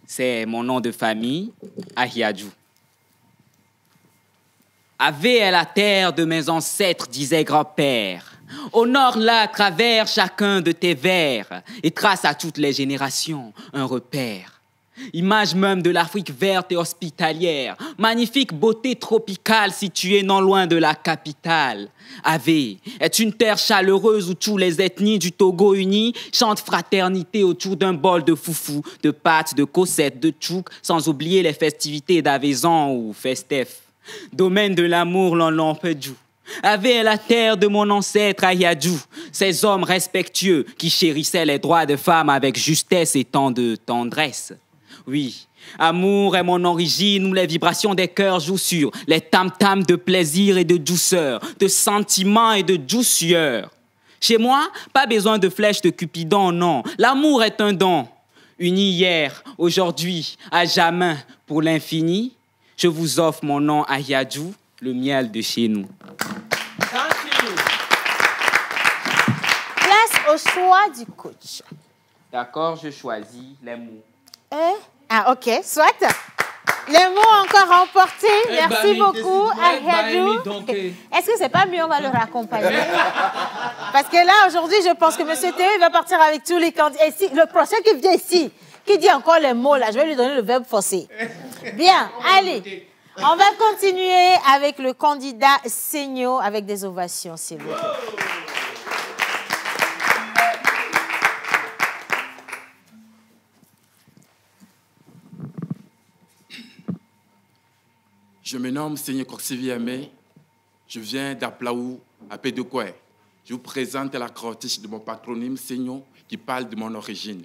Speaker 23: C'est mon nom de famille, Ahiadjou. Ave est la terre de mes ancêtres, disait grand-père. Honore-la à travers chacun de tes vers et trace à toutes les générations un repère. Image même de l'Afrique verte et hospitalière, magnifique beauté tropicale située non loin de la capitale. Ave est une terre chaleureuse où tous les ethnies du Togo unis chantent fraternité autour d'un bol de foufou, de pâtes, de cossettes, de tchouk, sans oublier les festivités d'Avezan ou Festef. Domaine de l'amour, l'Onlompedjou. Ave est la terre de mon ancêtre Ayadjou, ces hommes respectueux qui chérissaient les droits des femmes avec justesse et tant de tendresse. Oui, amour est mon origine où les vibrations des cœurs jouent sur les tam-tams de plaisir et de douceur, de sentiments et de douceur. Chez moi, pas besoin de flèches de Cupidon, non. L'amour est un don. Uni hier, aujourd'hui, à jamais, pour l'infini, je vous offre mon nom Ayadjou, le miel de chez nous.
Speaker 2: Place au choix du coach.
Speaker 23: D'accord, je choisis les mots.
Speaker 2: Ah, ok, soit. Les mots encore remportés. Merci beaucoup, Ahiadjou. Est-ce que c'est pas mieux, on va le raccompagner? Parce que là, aujourd'hui, je pense que M. Théo va partir avec tous les candidats. Et si, le prochain qui vient ici, qui dit encore les mots, là, je vais lui donner le verbe forcé. Bien, allez. On va continuer avec le candidat Seigno avec des ovations, s'il vous plaît.
Speaker 1: Je me nomme Seigno Koxiviame. Je viens d'Aplaou, à Pédekoué. Je vous présente la cortiche de mon patronyme Seigno qui parle de mon origine.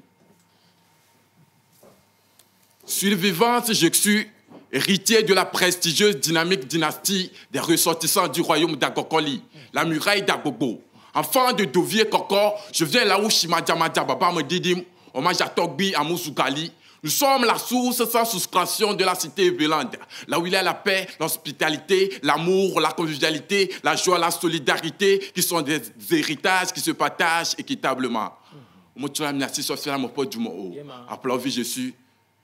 Speaker 1: Survivante, je suis héritier de la prestigieuse dynamique dynastie des ressortissants du royaume d'Agokoli, la muraille d'Agogo. Enfant de Dovier Koko, je viens là où Shimadjamadja Baba me didim, hommage à Togbi, à Mousougali. Nous sommes la source sans souscription de la cité vélande, là où il y a la paix, l'hospitalité, l'amour, la convivialité, la joie, la solidarité, qui sont des héritages qui se partagent équitablement. Applaudis, je suis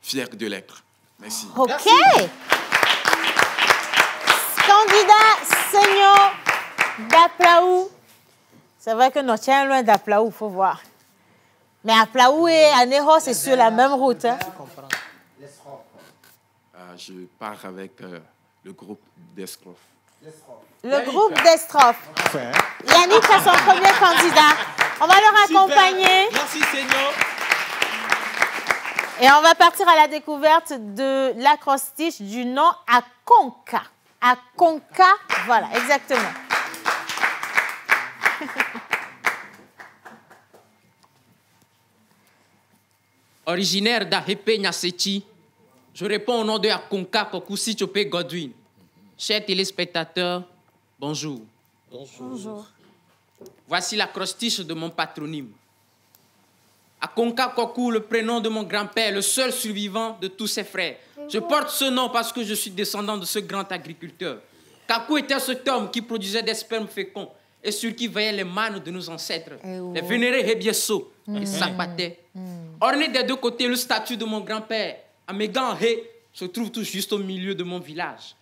Speaker 1: fier de l'être. Merci.
Speaker 2: OK. Candidat Seigno d'Aplaou. C'est vrai que nous sommes loin d'Aplaou, il faut voir. Mais Aplaou et Anéro, c'est sur la même route. Hein?
Speaker 1: Je pars avec le groupe d'Estrophes.
Speaker 2: Le groupe d'Estrophes. Yannick est son premier candidat. On va le raccompagner.
Speaker 7: Merci, Seigno.
Speaker 2: Et on va partir à la découverte de l'acrostiche du nom Akonka. Akonka, voilà, exactement.
Speaker 21: Originaire d'Ahepe Nyaseti, je réponds au nom de Akonka Kokusi Chopé Godwin. Chers téléspectateurs, bonjour.
Speaker 2: Bonjour.
Speaker 21: Voici l'acrostiche de mon patronyme. Akonka Koku, le prénom de mon grand-père, le seul survivant de tous ses frères. Je porte ce nom parce que je suis descendant de ce grand agriculteur. Kakou était cet homme qui produisait des spermes féconds et sur qui veillaient les mânes de nos ancêtres, les vénérés Hebieso et Sakpate. Orné des deux côtés, le statut de mon grand-père, Amégan He, se trouve tout juste au milieu de mon village.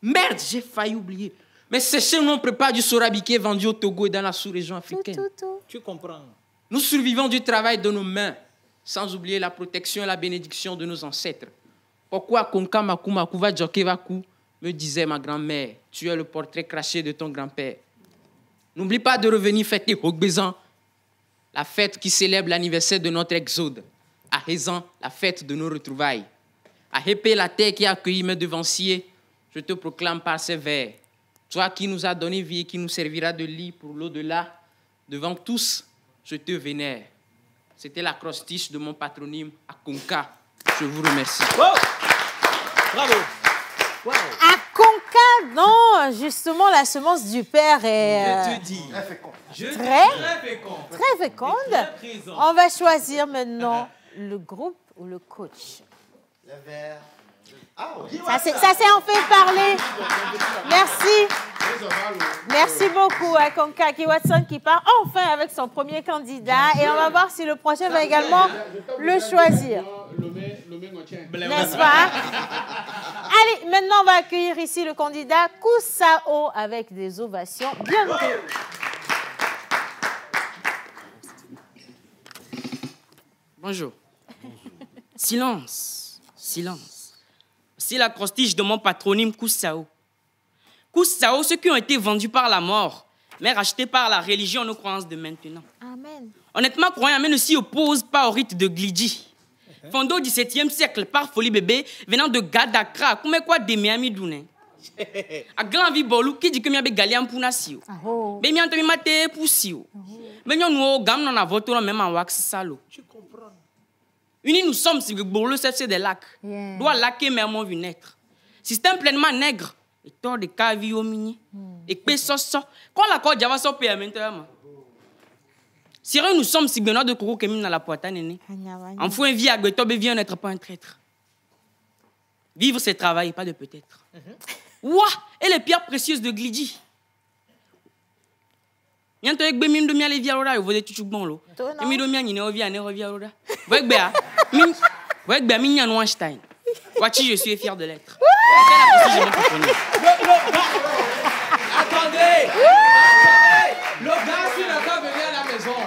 Speaker 21: Merde, j'ai failli oublier. Mais c'est chez nous on prépare du sorabiqué vendu au Togo et dans la sous-région africaine.
Speaker 7: Tu comprends.
Speaker 21: Nous survivons du travail de nos mains, sans oublier la protection et la bénédiction de nos ancêtres. Pourquoi Konka Makuma Kuva Djokevaku, me disait ma grand-mère, tu es le portrait craché de ton grand-père. N'oublie pas de revenir fêter Hogbezan, la fête qui célèbre l'anniversaire de notre exode. À Hézan, la fête de nos retrouvailles. À Hépé, la terre qui a accueilli mes devanciers, je te proclame par ces vers. Toi qui nous as donné vie et qui nous servira de lit pour l'au-delà, devant tous, je te vénère. C'était l'acrostiche de mon patronyme, Akonka. Je vous remercie.
Speaker 7: Wow. Bravo.
Speaker 2: Wow. Akonka, non, justement, la semence du père est...
Speaker 7: Je te dis.
Speaker 2: Très féconde. On va choisir maintenant le groupe ou le coach.
Speaker 5: Le vert.
Speaker 2: Ça c'est en fait parler. Merci. Merci beaucoup à Konkaki Watson qui part enfin avec son premier candidat. Et on va voir si le prochain va également le choisir. N'est-ce pas? Allez, maintenant on va accueillir ici le candidat Koussao avec des ovations. Bienvenue.
Speaker 9: Bonjour. Silence. Silence. C'est l'acrostiche de mon patronyme Koussao. Koussao, ceux qui ont été vendus par la mort, mais rachetés par la religion, nos croyances de maintenant.
Speaker 2: Amen.
Speaker 9: Honnêtement, croyant, mais ne s'y oppose pas au rite de Glidji. Fondé au XVIIe siècle par Folie Bébé, venant de Gadakra, comme quoi de Miami Douné. A Glanvi Bolou, qui dit que miabe Galian Punasio. Mais miante mi mate Poussio. Mais nous, gam non a voté même en wax salo. Unis nous sommes si le Bolou c'est des lacs. Doit laquer mais mon vu naître. Système pleinement nègre. Et tord de cavi au mini. Et que ça. Quand la corde java so paye maintenant. Si nous sommes si benoît de coco qui dans la poitrine. En fou un vie à Getobe vient n'être pas un traître. Vivre c'est travailler, pas de peut-être. Ouah! Et les pierres précieuses de Glidji. Yanto ek be min do mi ale via roda, vous êtes tout bon lo. Et mi do mi ani ne revia roda. Voyez bea. Voyez bea mi nyan Einstein. Wachi, je suis fier de l'être.
Speaker 7: Attendez! Le gars qui n'a pas venu à la maison.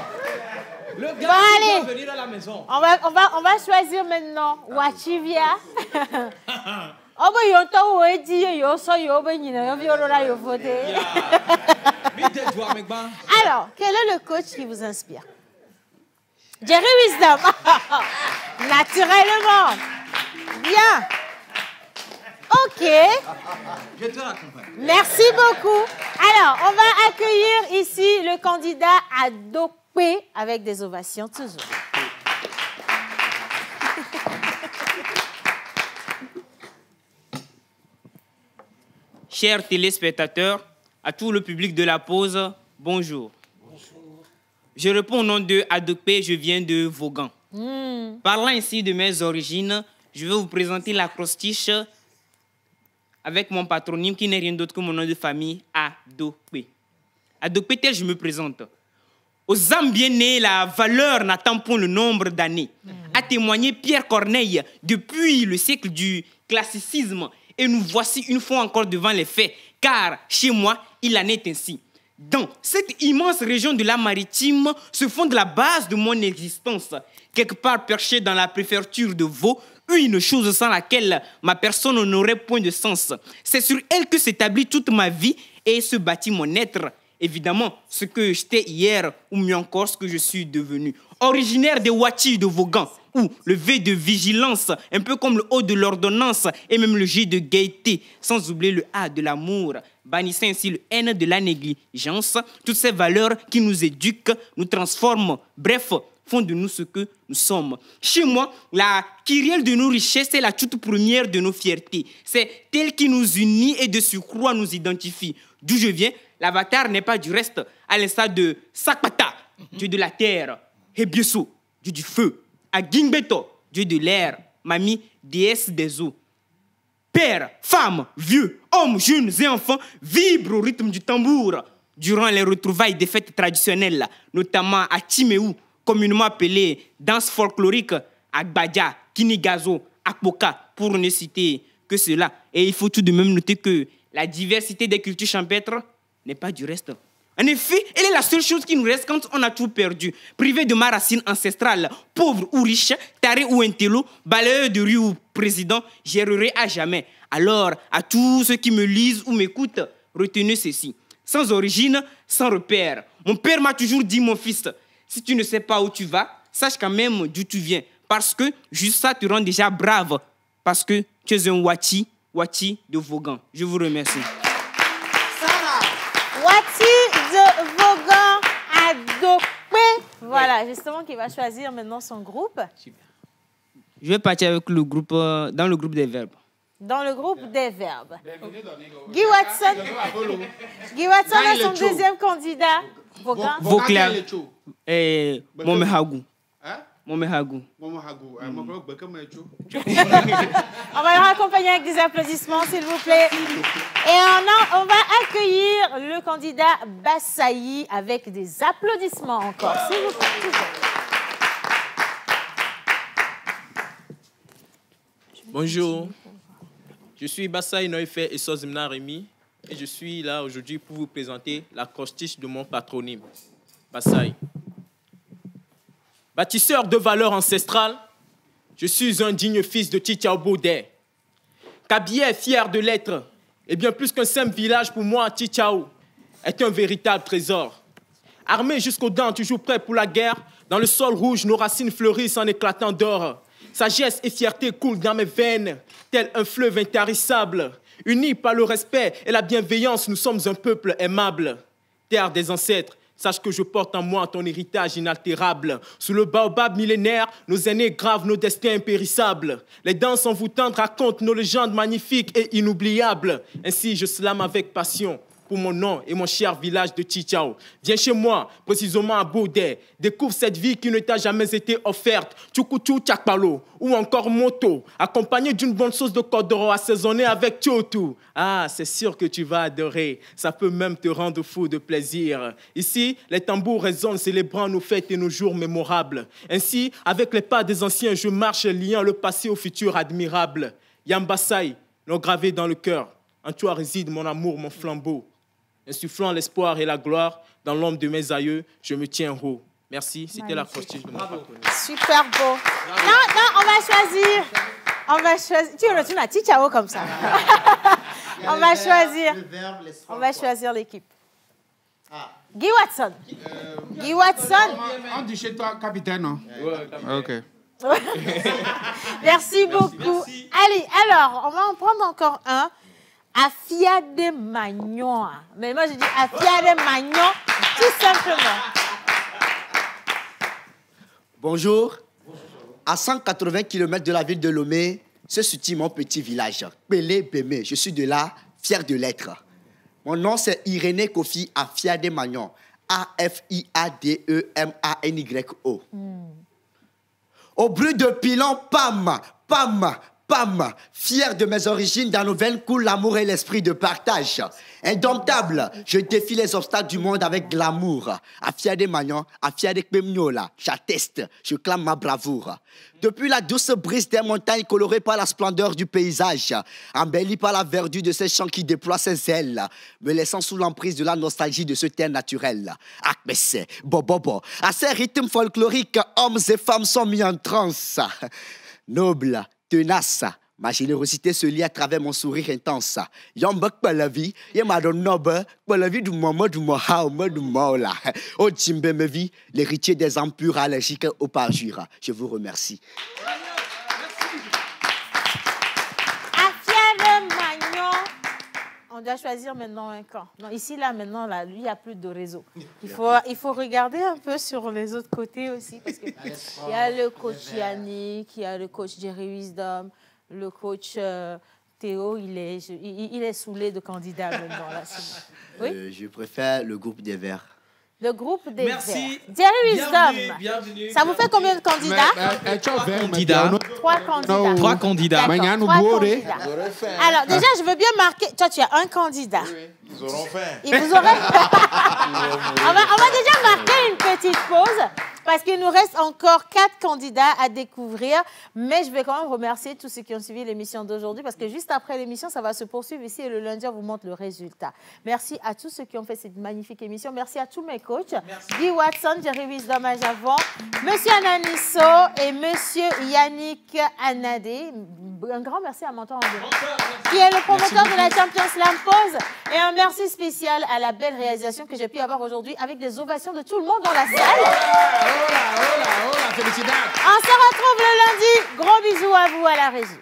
Speaker 7: Le gars qui doit venir à la maison.
Speaker 2: On va choisir maintenant Wachivia. Oh, mais yo to we di yo so yo be nyina yo vi orola yo vote. Alors, quel est le coach qui vous inspire? Jerry Wisdom. Naturellement. Bien. OK.
Speaker 7: Je te raccompagne.
Speaker 2: Merci beaucoup. Alors, on va accueillir ici le candidat Adopé avec des ovations toujours.
Speaker 9: Chers téléspectateurs, à tout le public de la pause, bonjour. Bonjour. Je réponds au nom de Adopé, je viens de Vaughan. Parlant ici de mes origines, je vais vous présenter l'acrostiche avec mon patronyme qui n'est rien d'autre que mon nom de famille, Adopé. Adopé, tel je me présente. Aux âmes bien nées, la valeur n'attend point le nombre d'années. A témoigné Pierre Corneille depuis le siècle du classicisme. Et nous voici une fois encore devant les faits, car chez moi, il en est ainsi. Dans cette immense région de la Maritime se fonde la base de mon existence. Quelque part perché dans la préfecture de Vaud, une chose sans laquelle ma personne n'aurait point de sens. C'est sur elle que s'établit toute ma vie et se bâtit mon être. Évidemment, ce que j'étais hier, ou mieux encore, ce que je suis devenu. Originaire des Wachi de Vaughan, où le V de vigilance, un peu comme le O de l'ordonnance, et même le G de gaieté, sans oublier le A de l'amour, bannissant ainsi le N de la négligence, toutes ces valeurs qui nous éduquent, nous transforment, bref, font de nous ce que nous sommes. Chez moi, la kyrielle de nos richesses est la toute première de nos fiertés. C'est elle qui nous unit et de surcroît nous identifie. D'où je viens, l'avatar n'est pas du reste, à l'instar de Sakpata, dieu de la terre, Hebieso, dieu du feu, Agingbeto, dieu de l'air, Mami, déesse des eaux. Pères, femmes, vieux, hommes, jeunes et enfants vibrent au rythme du tambour durant les retrouvailles des fêtes traditionnelles, notamment à Timéou, communément appelée danse folklorique, Agbadja, Kinigazo, Akboka, pour ne citer que cela. Et il faut tout de même noter que la diversité des cultures champêtres n'est pas du reste. En effet, elle est la seule chose qui nous reste quand on a tout perdu. Privé de ma racine ancestrale, pauvre ou riche, taré ou intello, balayeur de rue ou président, j'errerai à jamais. Alors, à tous ceux qui me lisent ou m'écoutent, retenez ceci. Sans origine, sans repère. Mon père m'a toujours dit, mon fils, si tu ne sais pas où tu vas, sache quand même d'où tu viens. Parce que juste ça te rend déjà brave. Parce que tu es un Wachi de Vaughan. Je vous remercie.
Speaker 2: Wachi de Vaughan Adopé. Voilà, justement, qui va choisir maintenant son groupe.
Speaker 9: Je vais partir avec le groupe, dans le groupe des verbes.
Speaker 2: Dans le groupe des verbes. Guy Watson est son deuxième candidat.
Speaker 9: Vauclair et Momehagou. Momehagou.
Speaker 2: On va le accompagner avec des applaudissements, s'il vous plaît. Et on va accueillir le candidat Bassaï avec des applaudissements encore, s'il vous plaît.
Speaker 10: Bonjour, je suis Bassaï Noïfe et Sozimna Rémi et je suis là aujourd'hui pour vous présenter la crostiche de mon patronyme, Bassaï. Bâtisseur de valeurs ancestrales, je suis un digne fils de Tchitchao Baudet. Kabylie, fier de l'être, et bien plus qu'un simple village pour moi, Tchitchao est un véritable trésor. Armé jusqu'aux dents, toujours prêt pour la guerre, dans le sol rouge, nos racines fleurissent en éclatant d'or. Sagesse et fierté coulent dans mes veines, tel un fleuve intarissable. Unis par le respect et la bienveillance, nous sommes un peuple aimable. Terre des ancêtres, sache que je porte en moi ton héritage inaltérable. Sous le baobab millénaire, nos aînés gravent nos destins impérissables. Les danses envoûtantes racontent nos légendes magnifiques et inoubliables. Ainsi, je slame avec passion pour mon nom et mon cher village de Tchitchao. Viens chez moi, précisément à Baudet. Découvre cette vie qui ne t'a jamais été offerte. Tchoukoutou Tchakpalo ou encore Moto, accompagné d'une bonne sauce de cordero assaisonnée avec Tchotou. Ah, c'est sûr que tu vas adorer. Ça peut même te rendre fou de plaisir. Ici, les tambours résonnent célébrant nos fêtes et nos jours mémorables. Ainsi, avec les pas des anciens, je marche liant le passé au futur admirable. Yambassaï, l'ont gravé dans le cœur. En toi réside mon amour, mon flambeau. Insufflant l'espoir et la gloire dans l'ombre de mes aïeux, je me tiens haut. Merci, c'était la crostiche de mon patronyme.
Speaker 2: Super beau. Non, on va choisir. Tu retournes à Tchitchao comme ça. On va choisir l'équipe. Guy Watson. Guy Watson.
Speaker 8: On dit chez toi capitaine, non? Ok.
Speaker 2: Merci beaucoup. Allez, alors, on va en prendre encore un. Afia de Magnon. Mais moi, je dis Afia de Magnon, tout simplement.
Speaker 12: Bonjour. À 180 km de la ville de Lomé, se situe mon petit village, Pelé Bémé. Je suis de là, fier de l'être. Mon nom, c'est Irénée Kofi Afia de Magnon. A-F-I-A-D-E-M-A-N-Y-O. Au bruit de pilon, pam, pam, pam, fier de mes origines, dans nos veines coule l'amour et l'esprit de partage. Indomptable, je défie les obstacles du monde avec glamour. Afia de Magnon, Afia de Kpemniola, j'atteste, je clame ma bravoure. Depuis la douce brise des montagnes colorées par la splendeur du paysage, embellie par la verdure de ces champs qui déploient ses ailes, me laissant sous l'emprise de la nostalgie de ce terre naturel. Akbesse, bobobo, à ces rythmes folkloriques, hommes et femmes sont mis en transe. Noble, tenace, ma générosité se lie à travers mon sourire intense. Yambak Palavi, Yamado Nobe, Palavi du moment du Mohamed du Mola. Oh Jimbe Mevi, l'héritier des empures allergiques au parjure. Je vous remercie.
Speaker 2: Afia de Magnon. On doit choisir maintenant un camp. Non, ici, là, maintenant, là, lui, il n'y a plus de réseau. Il faut regarder un peu sur les autres côtés aussi. Parce que il y a le coach Yannick, il y a le coach Jerry Wisdom, le coach Théo, il est saoulé de candidats maintenant. Là, oui?
Speaker 12: Je préfère le groupe des Verts.
Speaker 2: Le groupe des Verts.
Speaker 10: Jerry
Speaker 2: Wisdom.
Speaker 10: Bienvenue.
Speaker 2: Ça vous fait combien de candidats? 3 candidats.
Speaker 10: 3 candidats.
Speaker 2: Alors, déjà, je veux bien marquer. Toi, tu as un candidat.
Speaker 16: Ils auront faim.
Speaker 2: Et vous aurez... on va déjà marquer une petite pause parce qu'il nous reste encore 4 candidats à découvrir. Mais je vais quand même remercier tous ceux qui ont suivi l'émission d'aujourd'hui parce que juste après l'émission, ça va se poursuivre ici et le lundi, on vous montre le résultat. Merci à tous ceux qui ont fait cette magnifique émission. Merci à tous mes coachs. Guy Watson, Jerry Wisdom à Javon, Monsieur Ananisso et Monsieur Yannick Anadé. Un grand merci à Mentor qui est le promoteur de la Champions Slam Pause. Et un merci spécial à la belle réalisation que j'ai pu avoir aujourd'hui avec des ovations de tout le monde dans la salle.
Speaker 8: Hola, felicidades.
Speaker 2: On se retrouve le lundi. Gros bisous à vous à la régie.